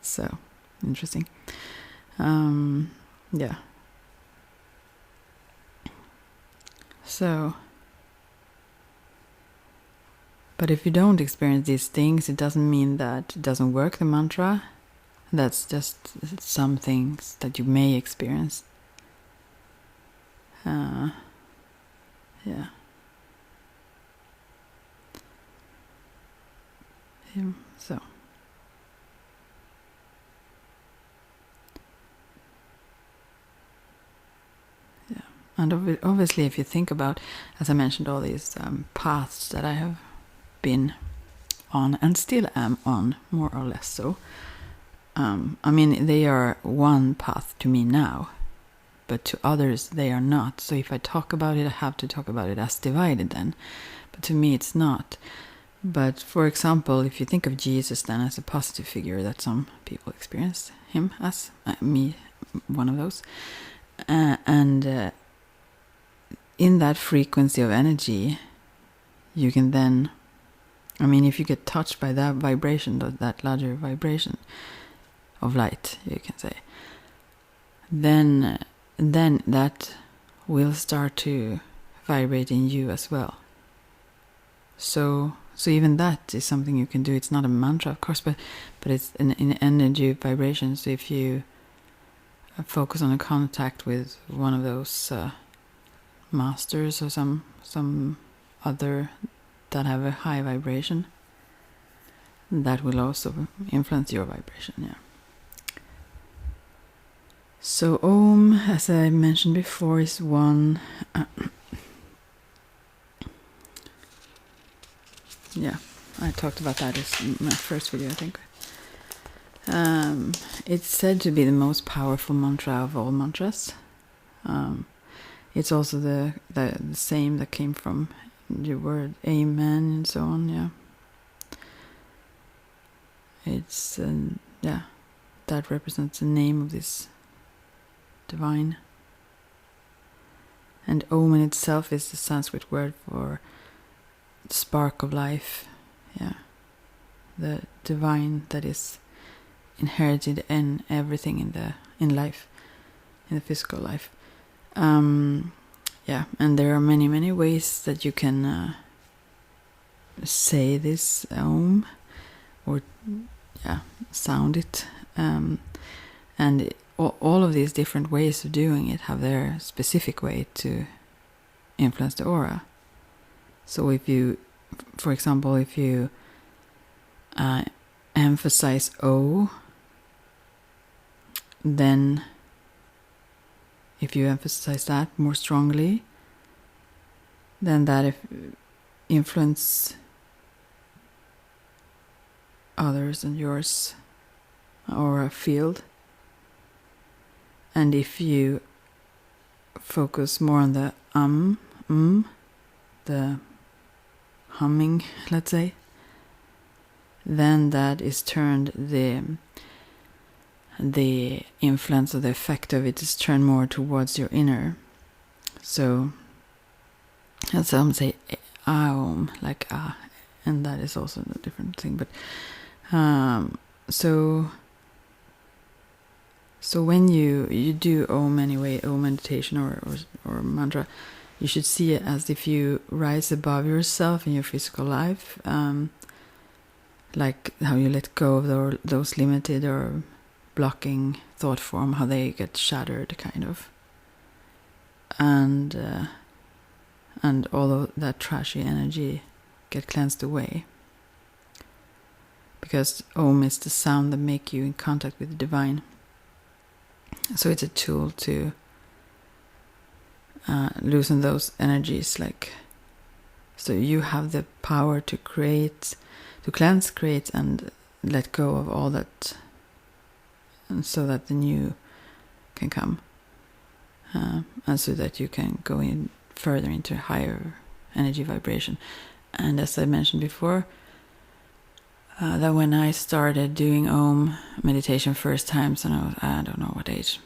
S1: So interesting. Yeah. So, but if you don't experience these things, it doesn't mean that it doesn't work, the mantra. That's just some things that you may experience. Yeah. So. Yeah. And obviously, if you think about, as I mentioned, all these paths that I have been on and still am on, more or less so. I mean, they are one path to me now, but to others they are not. So if I talk about it, I have to talk about it as divided then. But to me it's not. But for example, if you think of Jesus then as a positive figure that some people experience him as, me, one of those, and in that frequency of energy, you can then, if you get touched by that vibration, that larger vibration of light, you can say, then that will start to vibrate in you as well. So even that is something you can do. It's not a mantra, of course, but it's an energy vibration. So if you focus on a contact with one of those masters or some other that have a high vibration, that will also influence your vibration. Yeah. So Om, as I mentioned before, is one. Yeah, I talked about that in my first video, I think. It's said to be the most powerful mantra of all mantras. It's also the same that came from the word Amen and so on. Yeah, it's that represents the name of this divine. And Om in itself is the Sanskrit word for spark of life. Yeah, the divine that is inherited in everything in life, in the physical life. Yeah, and there are many ways that you can say this Om, or sound it, and all of these different ways of doing it have their specific way to influence the aura. So if you, for example, if you emphasize O, then if you emphasize that more strongly, then that influence others and yours aura field. And if you focus more on the the humming, let's say, then that is turned, the influence or the effect of it is turned more towards your inner. So some say Aum, like ah, and that is also a different thing. But so when you do Om anyway, Om meditation or mantra, you should see it as if you rise above yourself in your physical life, like how you let go of those limited or blocking thought form, how they get shattered, kind of, and all of that trashy energy get cleansed away, because Om is the sound that make you in contact with the divine. So it's a tool to loosen those energies, like, so you have the power to create, to cleanse, create, and let go of all that, and so that the new can come, and so that you can go in further into higher energy vibration. And as I mentioned before, that when I started doing Om meditation first time, so I don't know what age,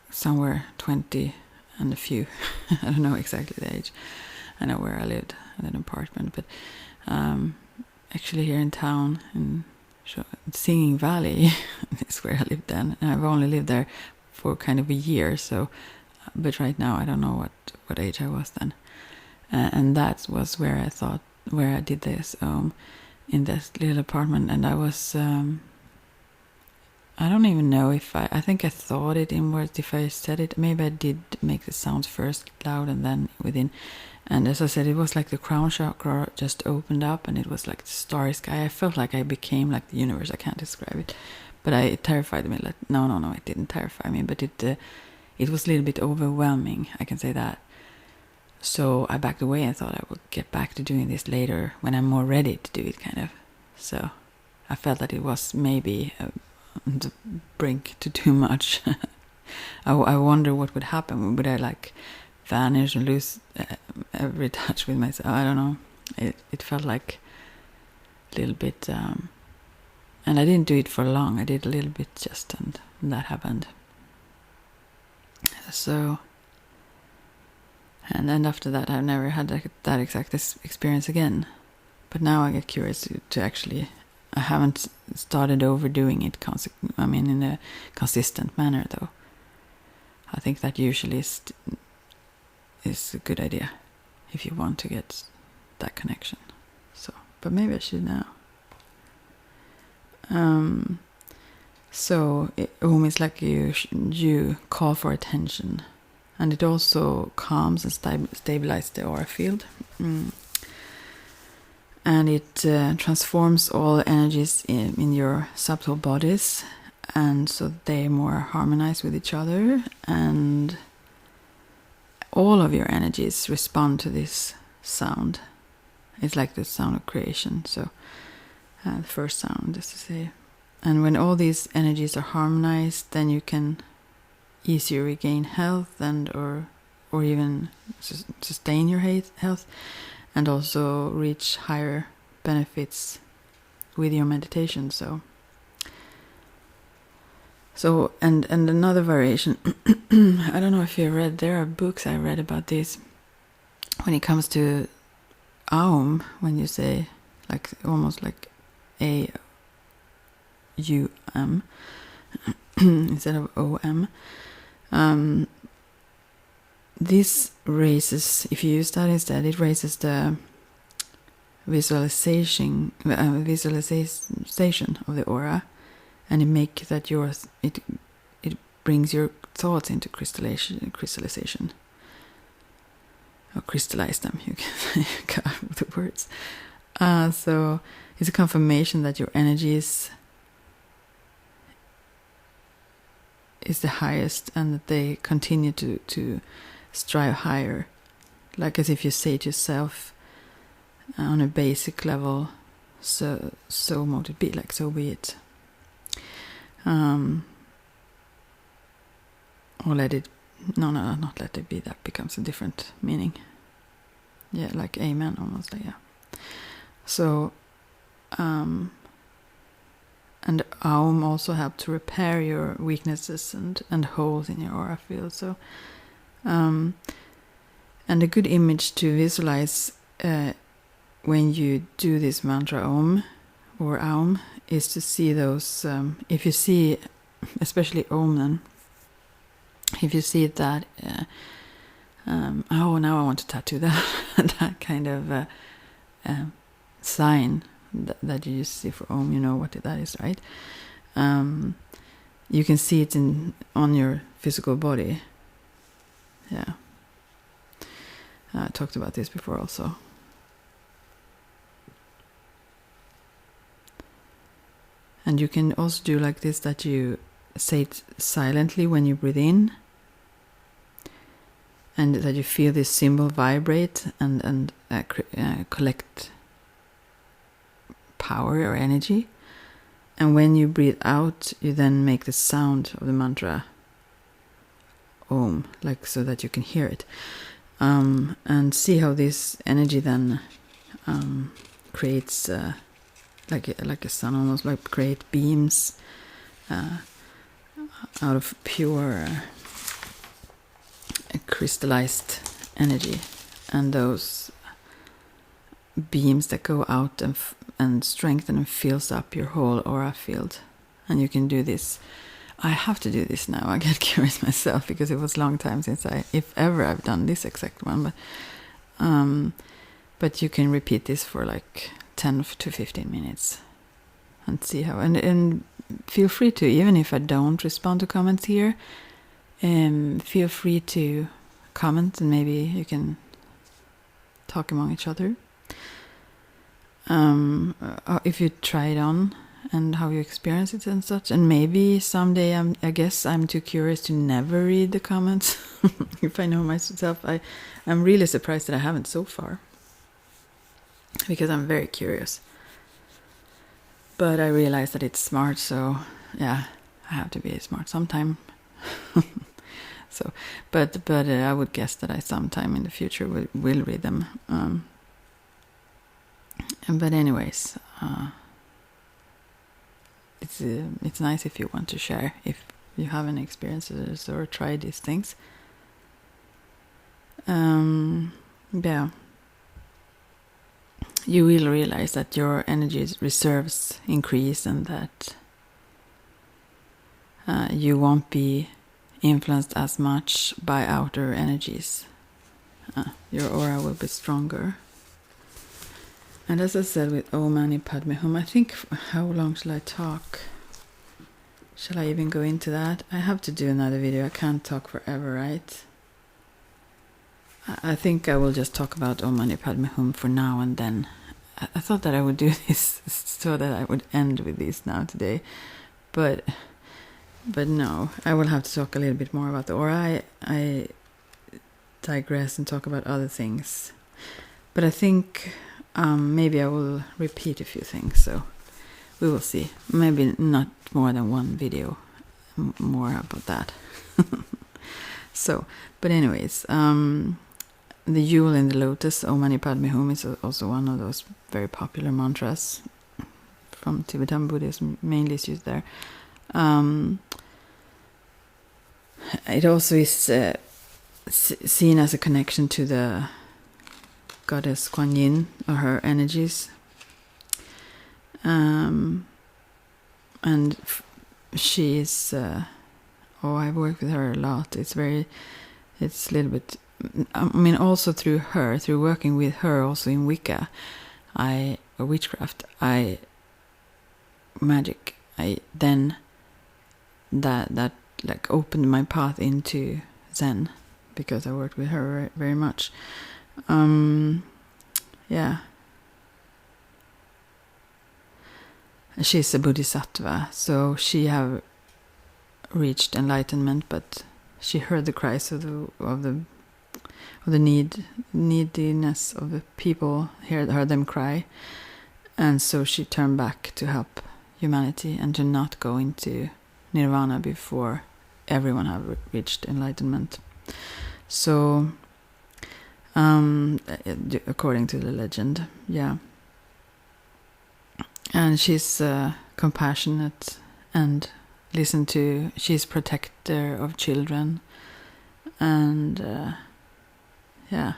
S1: somewhere 20 and a few, I don't know exactly the age. I know where I lived, in an apartment, but actually here in town, in Singing Valley, is where I lived then, and I've only lived there for kind of a year, so, but right now I don't know what age I was then, and that was where I did this in this little apartment, and I was I don't even know if I think I thought it inwards if I said it. Maybe I did make the sounds first loud and then within. And as I said, it was like the crown chakra just opened up, and it was like the starry sky. I felt like I became like the universe. I can't describe it, but it terrified me. Like, no, it didn't terrify me, but it was a little bit overwhelming, I can say that. So I backed away and thought I would get back to doing this later when I'm more ready to do it, kind of. So I felt that it was maybe the brink to too much. I wonder what would happen. Would I like vanish and lose every touch with myself? I don't know. It felt like a little bit, and I didn't do it for long. I did a little bit just, and that happened. So, and then after that, I've never had that exact experience again. But now I get curious to actually. I haven't started overdoing it. In a consistent manner, though. I think that usually is a good idea if you want to get that connection. So, but maybe I should now. So Om is like you call for attention, and it also calms and stabilizes the aura field. And it transforms all energies in your subtle bodies, and so they more harmonize with each other, and all of your energies respond to this sound. It's like the sound of creation. So the first sound, just to say. And when all these energies are harmonized, then you can easier regain health or even sustain your health. And also reach higher benefits with your meditation. So and another variation. I don't know if you read. There are books I read about this. When it comes to Aum, when you say like almost like A-U-M instead of O-M. This raises, if you use that instead, it raises the visualization of the aura, and it brings your thoughts into crystallization, or crystallize them. You can cut out the words. So it's a confirmation that your energy is the highest, and that they continue to strive higher, like as if you say to yourself on a basic level, so mote it be, like so be it, or let it, not let it be, that becomes a different meaning. Yeah, like amen, almost like, yeah. So and Aum also help to repair your weaknesses and holes in your aura field. So and a good image to visualize when you do this mantra Om or Aum is to see those, if you see, especially Om then, if you see that, now I want to tattoo that, that kind of sign that you see for Om, you know what that is, right? You can see it on your physical body. Yeah. I talked about this before also. And you can also do like this, that you say it silently when you breathe in, and that you feel this symbol vibrate and collect power or energy. And when you breathe out, you then make the sound of the mantra Om, like so that you can hear it. And see how this energy then creates like a sun, almost like create beams out of pure crystallized energy, and those beams that go out and strengthen and fills up your whole aura field. And you can do this. I have to do this now. I get curious myself, because it was a long time since if ever I've done this exact one. But you can repeat this for like 10 to 15 minutes and see how. And feel free to, even if I don't respond to comments here, feel free to comment, and maybe you can talk among each other. If you try it on and how you experience it and such. And maybe someday, I guess I'm too curious to never read the comments. If I know myself, I'm really surprised that I haven't so far, because I'm very curious. But I realize that it's smart, so yeah, I have to be smart sometime. So, but I would guess that I sometime in the future will read them. But anyways, it's nice if you want to share, if you have any experiences or try these things. Yeah, you will realize that your energy reserves increase, and that you won't be influenced as much by outer energies. Your aura will be stronger. And as I said with Om Mani Padme Hum, I think, how long shall I talk? Shall I even go into that? I have to do another video. I can't talk forever, right? I think I will just talk about Om Mani Padme Hum for now, and then I thought that I would do this so that I would end with this now today. But no, I will have to talk a little bit more about the aura. I digress and talk about other things. But I think maybe I will repeat a few things, so we will see. Maybe not more than one video more about that. So, but anyways, the Jewel in the Lotus, Om Mani Padme Hum, is also one of those very popular mantras from Tibetan Buddhism, mainly is used there. It also is seen as a connection to the goddess Kuan Yin, or her energies. And she is, I've worked with her a lot. It's a little bit, I mean, also through working with her, also in Wicca, witchcraft, magic, then that like opened my path into Zen, because I worked with her very, very much. Yeah. She's a bodhisattva, so she have reached enlightenment, but she heard the cries of the neediness of the people, heard them cry, and so she turned back to help humanity and to not go into nirvana before everyone have reached enlightenment. So, according to the legend, yeah. And she's compassionate and she's protector of children, and yeah.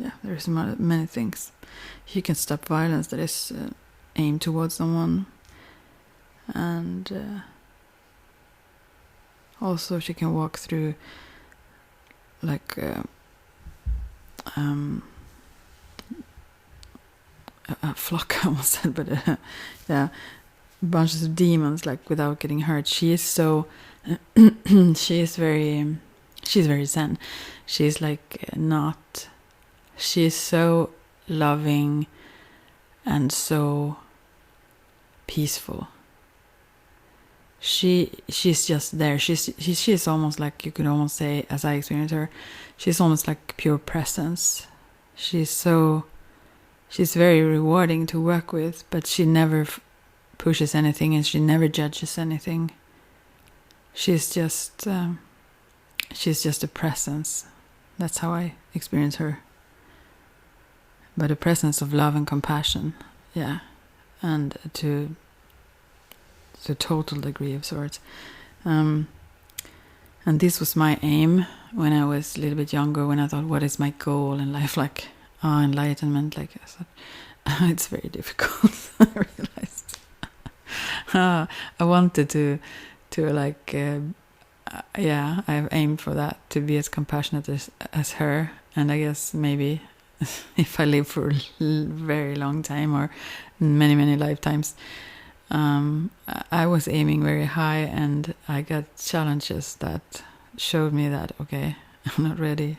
S1: Yeah, there's many things. She can stop violence that is aimed towards someone, and also she can walk through like a flock, I almost said, but yeah, bunches of demons, like, without getting hurt. She is so she's very Zen. She's like she's so loving and so peaceful. She's just there. She's almost like, you could almost say, as I experienced her, she's almost like pure presence. She's very rewarding to work with, but she never pushes anything, and she never judges anything. She's just a presence. That's how I experience her. But a presence of love and compassion, yeah, and to a total degree of sorts. And this was my aim when I was a little bit younger, when I thought, what is my goal in life? Like, enlightenment, like I said. It's very difficult, I realized. I wanted to like, yeah, I've aimed for that, to be as compassionate as her. And I guess maybe if I live for a very long time, or many, many lifetimes, I was aiming very high, and I got challenges that showed me that, okay, I'm not ready.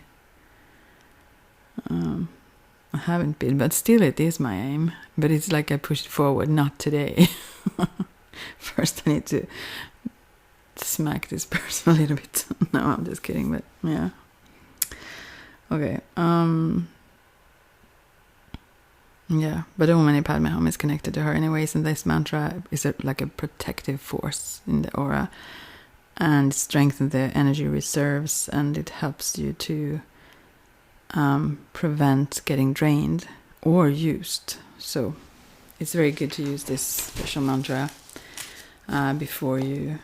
S1: I haven't been, but still it is my aim. But it's like I pushed it forward, not today. First I need to smack this person a little bit. No, I'm just kidding, but yeah. Okay. Yeah, but Om Mani Padme Hum is connected to her anyways, and this mantra is like a protective force in the aura. and strengthens the energy reserves, and it helps you to prevent getting drained or used. So it's very good to use this special mantra before you,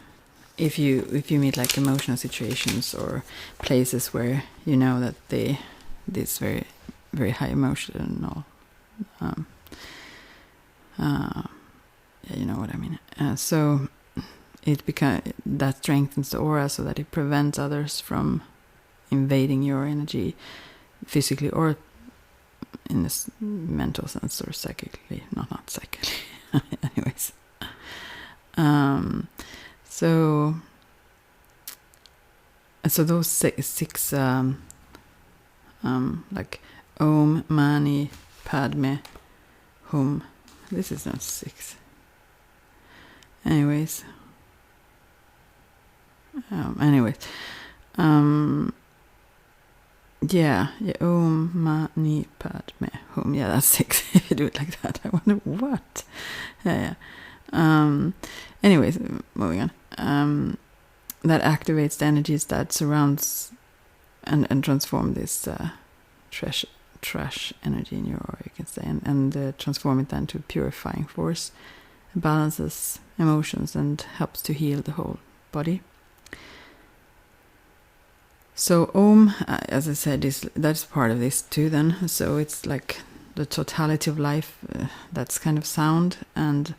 S1: if you meet like emotional situations or places where you know that this very very high emotional yeah, you know what I mean. So that strengthens the aura, so that it prevents others from invading your energy physically or in this mental sense, or psychically. Not psychically. Anyways. So those six like Om, Mani, Padme, Hum. This is not 6. Anyways. Yeah, Om, Mani, Padme, Hum. Yeah, that's 6. If you do it like that, I wonder what. Yeah. Anyways, moving on. That activates the energies that surrounds and transform this trash energy in your aura, you can say, and transform it then to purifying force, balances emotions, and helps to heal the whole body. So Om, as I said, that's part of this too then. So it's like the totality of life, that's kind of sound, and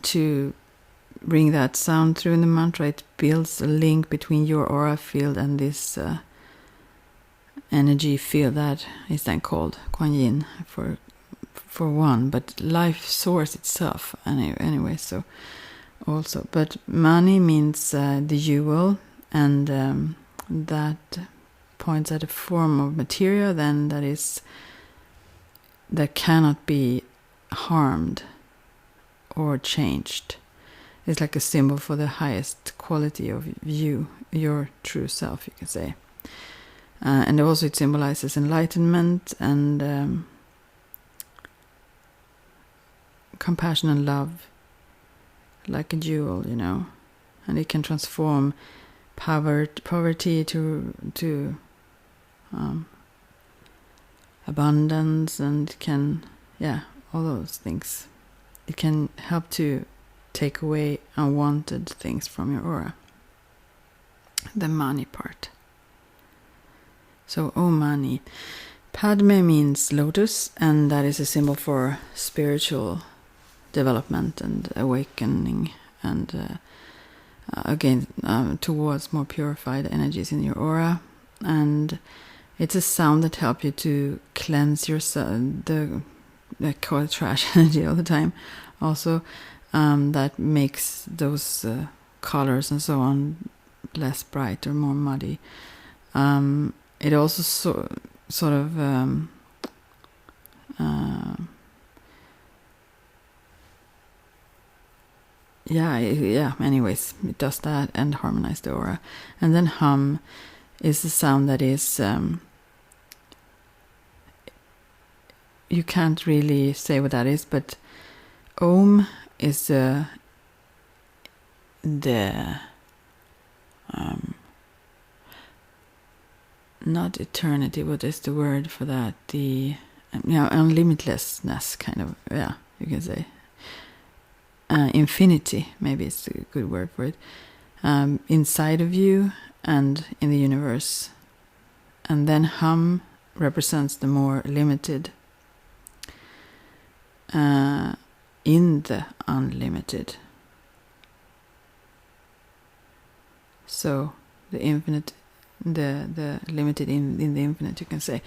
S1: to bring that sound through in the mantra, it builds a link between your aura field and this energy field that is then called Kuan Yin for one, but life source itself anyway. So also, but Mani means the jewel, and that points at a form of material then that cannot be harmed or changed. It's like a symbol for the highest quality of you, your true self, you can say. And also it symbolizes enlightenment and compassion and love, like a jewel, you know. And it can transform poverty to abundance, and it can, all those things. It can help to take away unwanted things from your aura. The Mani part. So Om Mani. Padme means lotus, and that is a symbol for spiritual development and awakening, and again towards more purified energies in your aura. And it's a sound that helps you to cleanse yourself, I call it trash energy all the time also, that makes those colors and so on less bright or more muddy. It also sort of anyways, it does that and harmonize the aura. And then Hum is a sound that is you can't really say what that is, but Om is the not eternity, what is the word for that? The unlimitlessness, kind of, you can say. Infinity, maybe it's a good word for it. Inside of you and in the universe. And then Hum represents the more limited in the unlimited. So the infinite, the limited in the infinite, you can say.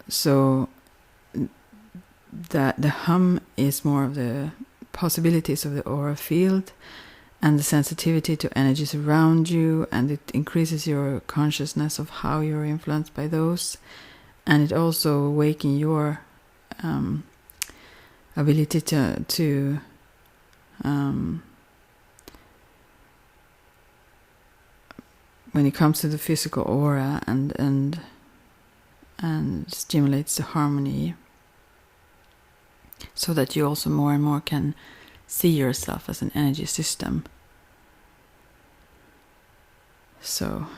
S1: So that the Hum is more of the possibilities of the aura field and the sensitivity to energies around you, and it increases your consciousness of how you're influenced by those, and it also awakens your ability to when it comes to the physical aura, and stimulates the harmony, so that you also more and more can see yourself as an energy system. So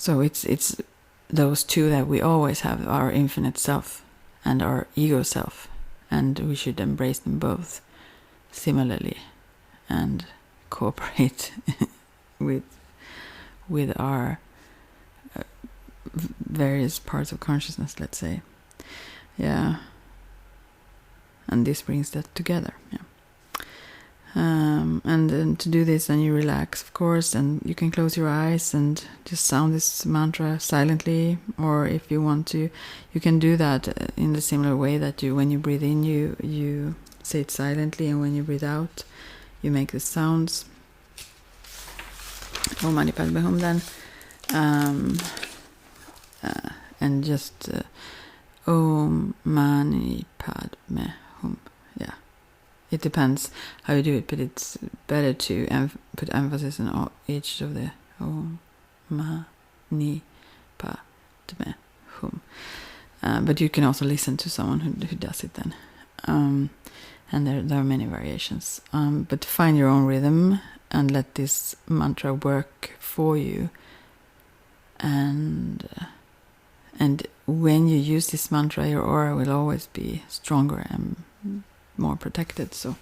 S1: it's those two that we always have, our infinite self and our ego self, and we should embrace them both similarly and cooperate with our various parts of consciousness, let's say. Yeah. And this brings that together. Yeah. And then to do this, then you relax, of course, and you can close your eyes and just sound this mantra silently, or if you want to, you can do that in the similar way that you, when you breathe in, you say it silently, and when you breathe out, you make the sounds. Om Mani Padme Hum then. And just Om Mani Padme Hum. Yeah. It depends how you do it, but it's better to put emphasis on each of the Om Mani Padme Hum. But you can also listen to someone who does it then. And there are many variations. But find your own rhythm and let this mantra work for you. And when you use this mantra, your aura will always be stronger and more protected. So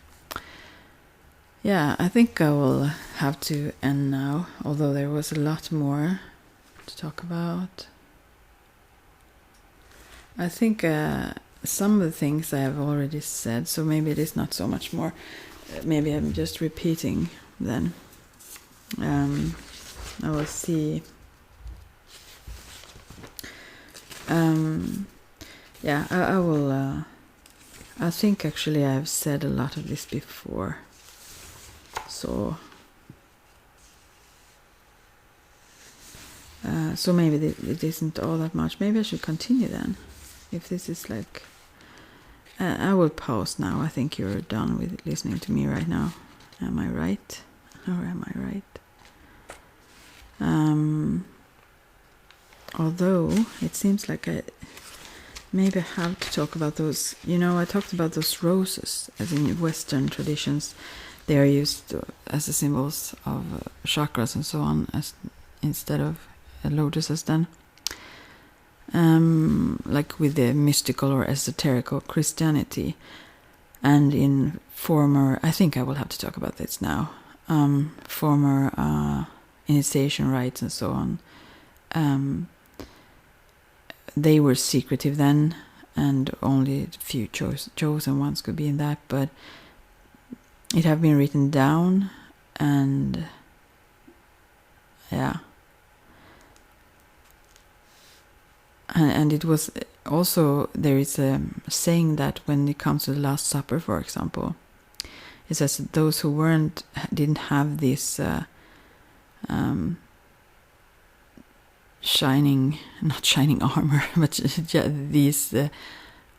S1: yeah, I think I will have to end now, although there was a lot more to talk about. I think some of the things I have already said, so maybe it is not so much more. Maybe I'm just repeating then. I will see. Yeah, I will. I think actually I've said a lot of this before. So maybe it isn't all that much. Maybe I should continue then. If this is like... I will pause now. I think you're done with listening to me right now. Am I right? Or am I right? Although it seems like I maybe have to talk about those. You know, I talked about those roses, as in Western traditions. They are used as the symbols of chakras and so on, as instead of lotuses then. Like with the mystical or esoterical Christianity. And in former, I think I will have to talk about this now, former initiation rites and so on, they were secretive then, and only a few chosen ones could be in that, but it have been written down, and yeah. And it was also, there is a saying that when it comes to the Last Supper, for example, it says that those who didn't have this not shining armor, but these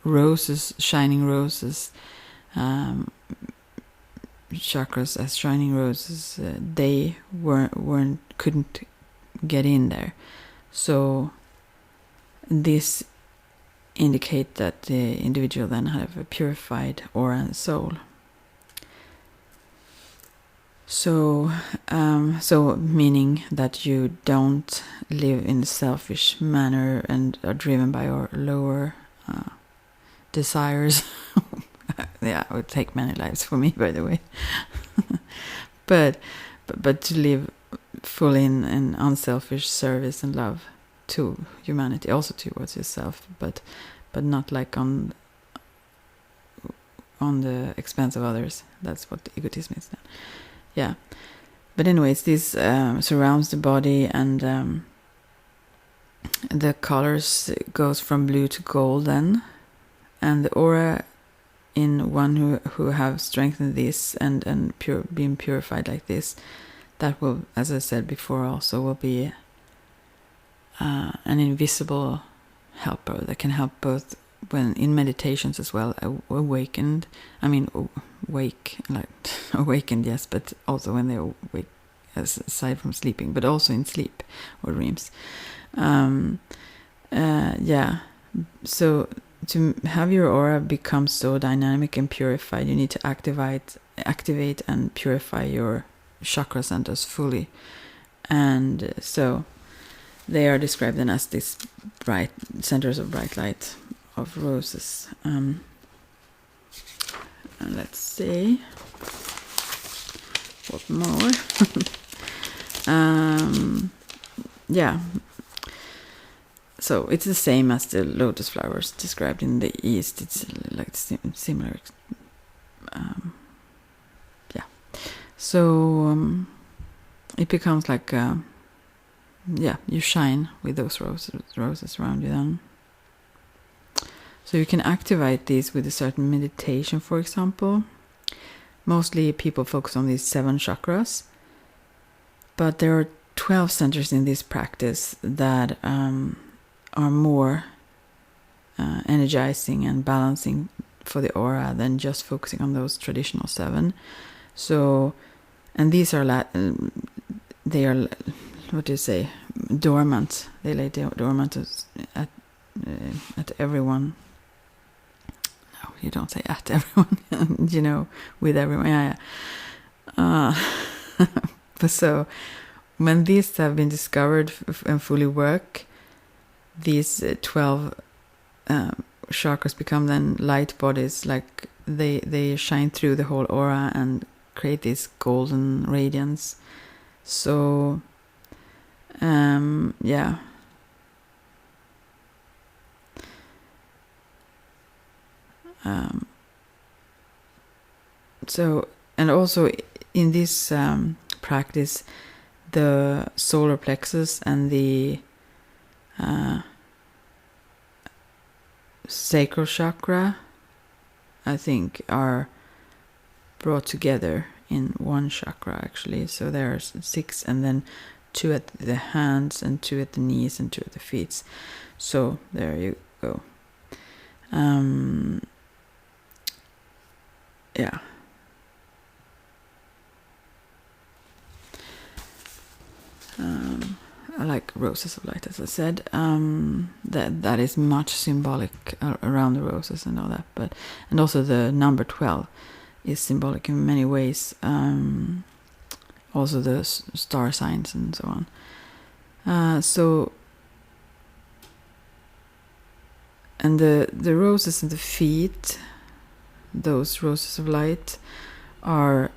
S1: roses, shining roses, chakras as shining roses, they couldn't get in there. So this indicate that the individual then have a purified aura and soul. So meaning that you don't live in a selfish manner and are driven by your lower desires. Yeah, it would take many lives for me, by the way. but to live fully in unselfish service and love to humanity, also towards yourself, but not like on the expense of others. That's what egotism is then. Yeah, but anyways, this surrounds the body, and the colors goes from blue to gold then, and the aura in one who have strengthened this and been purified like this, that will, as I said before, also will be an invisible helper that can help both when in meditations as well, awakened. I mean, awakened, yes, but also when they awake, aside from sleeping, but also in sleep or dreams. Yeah. So to have your aura become so dynamic and purified, you need to activate and purify your chakra centers fully. And so they are described then as these bright centers of bright light of roses. And let's see what more. Yeah. So it's the same as the lotus flowers described in the East. It's like similar. Yeah. So it becomes like, you shine with those roses around you then. So you can activate these with a certain meditation, for example. Mostly people focus on these 7 chakras. But there are 12 centers in this practice that are more energizing and balancing for the aura than just focusing on those traditional 7. So, and these are they are, what do you say, dormant. They lay dormant at everyone. No, you don't say at everyone. With everyone. Yeah. But so, when these have been discovered and fully work, these 12 chakras become then light bodies, like they shine through the whole aura and create this golden radiance. So so, and also in this practice, the solar plexus and the sacral chakra, I think, are brought together in one chakra actually. So there's 6, and then 2 at the hands and 2 at the knees and 2 at the feet. So there you go. Yeah. I like roses of light, as I said. That is much symbolic around the roses and all that. And also the number 12 is symbolic in many ways. Also the star signs and so on. And the roses in the feet, those roses of light, are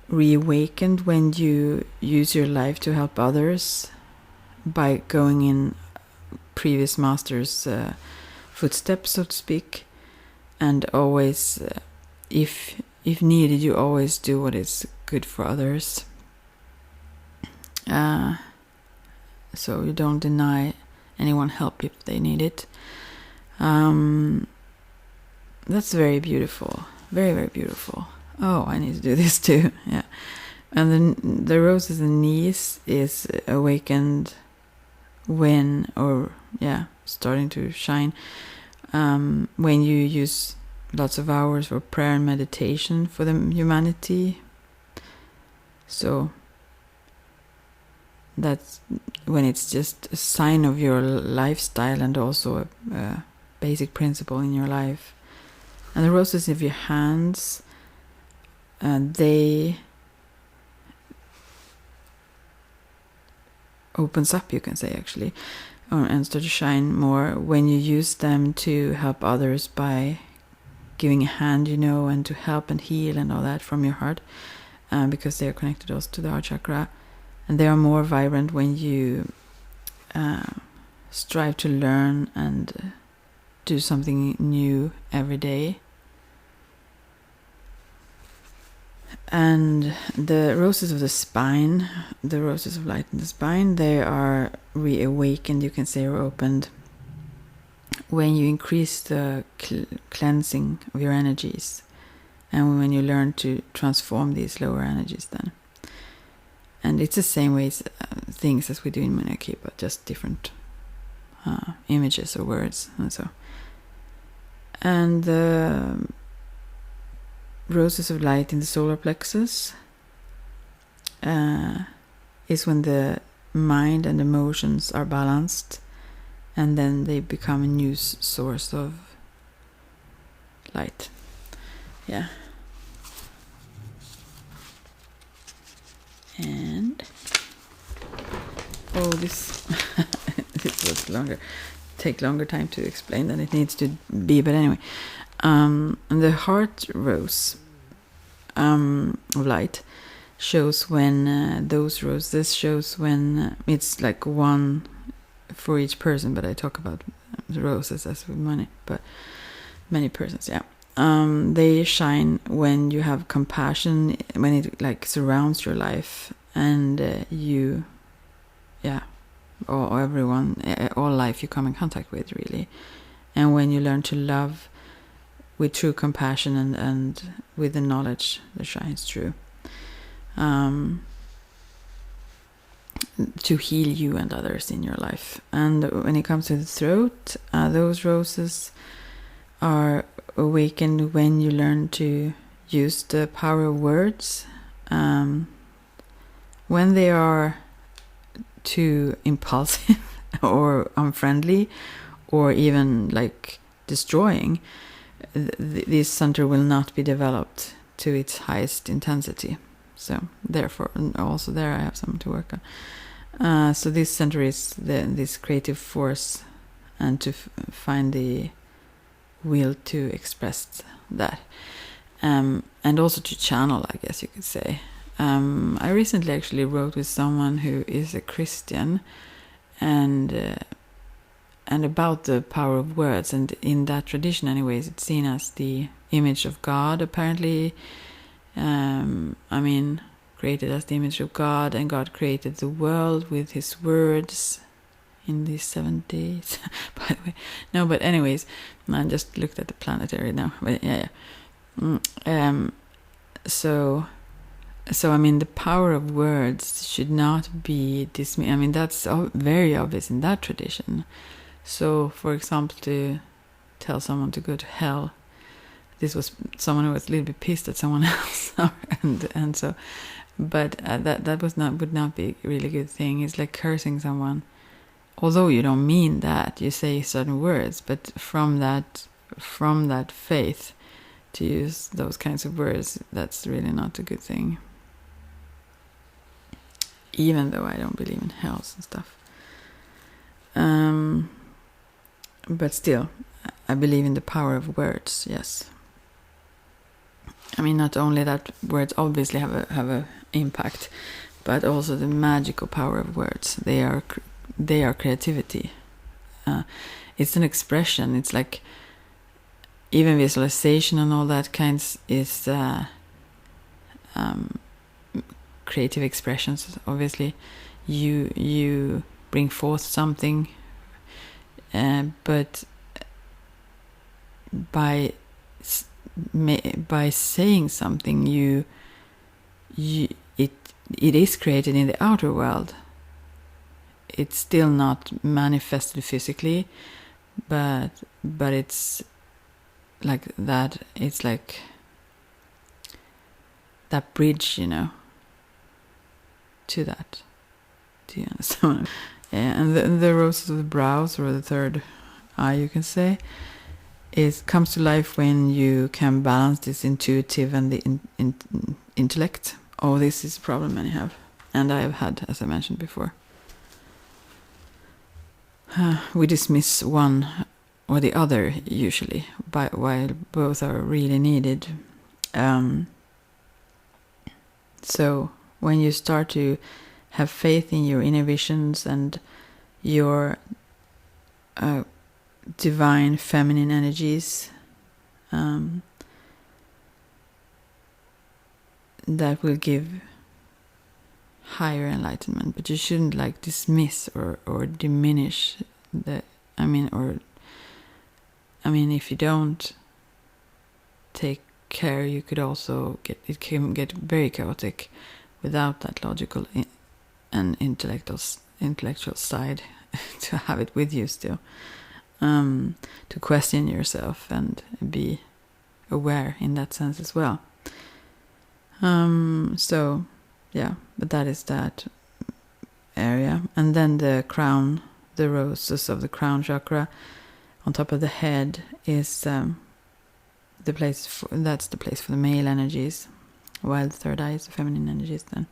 S1: reawakened when you use your life to help others by going in previous masters' footsteps, so to speak, and always, if needed, you always do what is good for others. So you don't deny anyone help if they need it. That's very beautiful, very, very beautiful. Oh, I need to do this too. Yeah. And then the roses in the knees is awakened when, starting to shine when you use lots of hours for prayer and meditation for the humanity. So that's when it's just a sign of your lifestyle and also a basic principle in your life. And the roses of your hands, they opens up, you can say, actually, and start to shine more when you use them to help others by giving a hand, and to help and heal and all that from your heart, because they are connected also to the heart chakra, and they are more vibrant when you strive to learn and do something new every day. And the roses of the spine, the roses of light in the spine, they are reawakened, you can say, or opened when you increase the cleansing of your energies, and when you learn to transform these lower energies then. And it's the same ways, things as we do in Munaki, but just different images or words and so. And the roses of light in the solar plexus is when the mind and emotions are balanced, and then they become a new source of light. Yeah. And this this was take longer time to explain than it needs to be, but anyway, and the heart rose of light shows when those roses shows when it's like one for each person, but I talk about the roses as with money, but many persons, yeah. They shine when you have compassion, when it like surrounds your life, and you, yeah, or everyone, all life you come in contact with, really. And when you learn to love with true compassion and with the knowledge that shines through, to heal you and others in your life. And when it comes to the throat, those roses are awakened when you learn to use the power of words. When they are too impulsive or unfriendly or even like destroying, this center will not be developed to its highest intensity. So therefore, and also there I have something to work on. So this center is this creative force, and to find the will to express that, and also to channel, I guess you could say. I recently actually wrote with someone who is a Christian, and about the power of words, and in that tradition anyways, it's seen as the image of God, apparently. Created as the image of God, and God created the world with his words in these 7 days. By the way, no, but anyways, I just looked at the planetary now, but yeah. So the power of words should not be dismissed. That's very obvious in that tradition. So, for example, to tell someone to go to hell, this was someone who was a little bit pissed at someone else, and so, but that would not be a really good thing. It's like cursing someone, although you don't mean that. You say certain words, but from that faith to use those kinds of words, that's really not a good thing. Even though I don't believe in hells and stuff, but still, I believe in the power of words. Yes. Not only that words obviously have a impact, but also the magical power of words. They are creativity. It's an expression. It's like even visualization and all that kinds is creative expressions. Obviously, you bring forth something, but by saying something, it is created in the outer world. It's still not manifested physically, but it's like that. It's like that bridge, to that. Do you understand? Yeah, and the roses of the brows, or the third eye, you can say, it comes to life when you can balance this intuitive and the intellect. Oh, this is a problem many have, and I have had, as I mentioned before. We dismiss one or the other usually, while both are really needed. So when you start to have faith in your inner visions and your divine feminine energies, that will give higher enlightenment. But you shouldn't dismiss or diminish if you don't take care, you could also can get very chaotic without that logical and intellectual side to have it with you still. To question yourself and be aware in that sense as well. So yeah, but that is that area. And then the crown, the roses of the crown chakra on top of the head is the place that's the place for the male energies, while the third eye is the feminine energies then.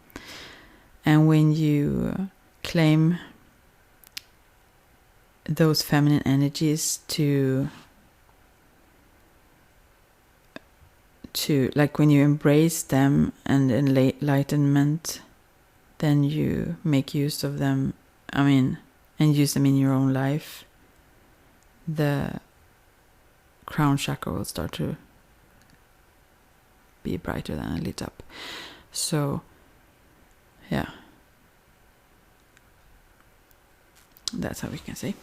S1: And when you claim those feminine energies to like when you embrace them and enlightenment, then you make use of them, and use them in your own life, the crown chakra will start to be brighter than lit up. So yeah, that's how we can say.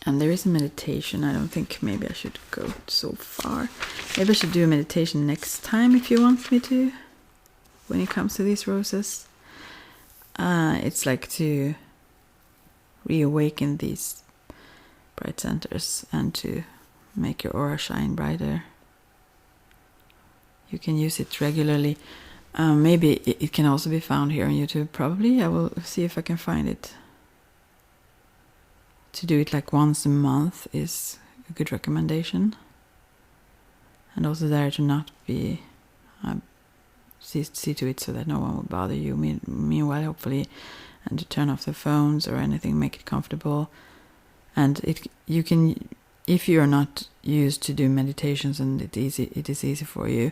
S1: And there is a meditation. I don't think maybe I should go so far. Maybe I should do a meditation next time if you want me to, when it comes to these roses. It's like to reawaken these bright centers and to make your aura shine brighter. You can use it regularly. Maybe it can also be found here on YouTube. Probably I will see if I can find it. To do it like once a month is a good recommendation. And also there to not be see to it so that no one will bother you. Meanwhile, hopefully, and to turn off the phones or anything, make it comfortable. And you can, if you are not used to do meditations and it is easy for you,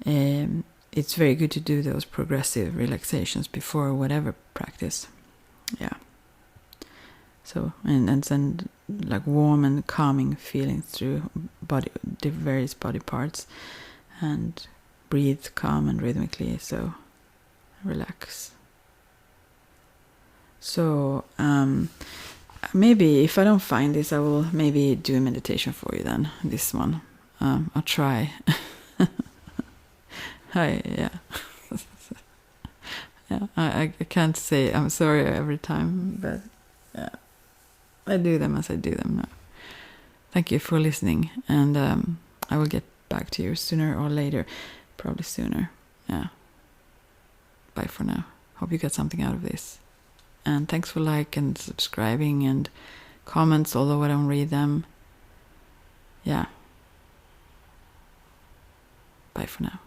S1: it's very good to do those progressive relaxations before whatever practice. Yeah. So and send like warm and calming feelings through the various body parts, and breathe calm and rhythmically. So relax. So maybe if I don't find this, I will maybe do a meditation for you then. This one, I'll try. Yeah. Yeah. I can't say I'm sorry every time, but yeah. I do them as I do them now. Thank you for listening, and I will get back to you sooner or later. Probably sooner. Yeah. Bye for now. Hope you got something out of this. And thanks for and subscribing and comments, although I don't read them. Yeah. Bye for now.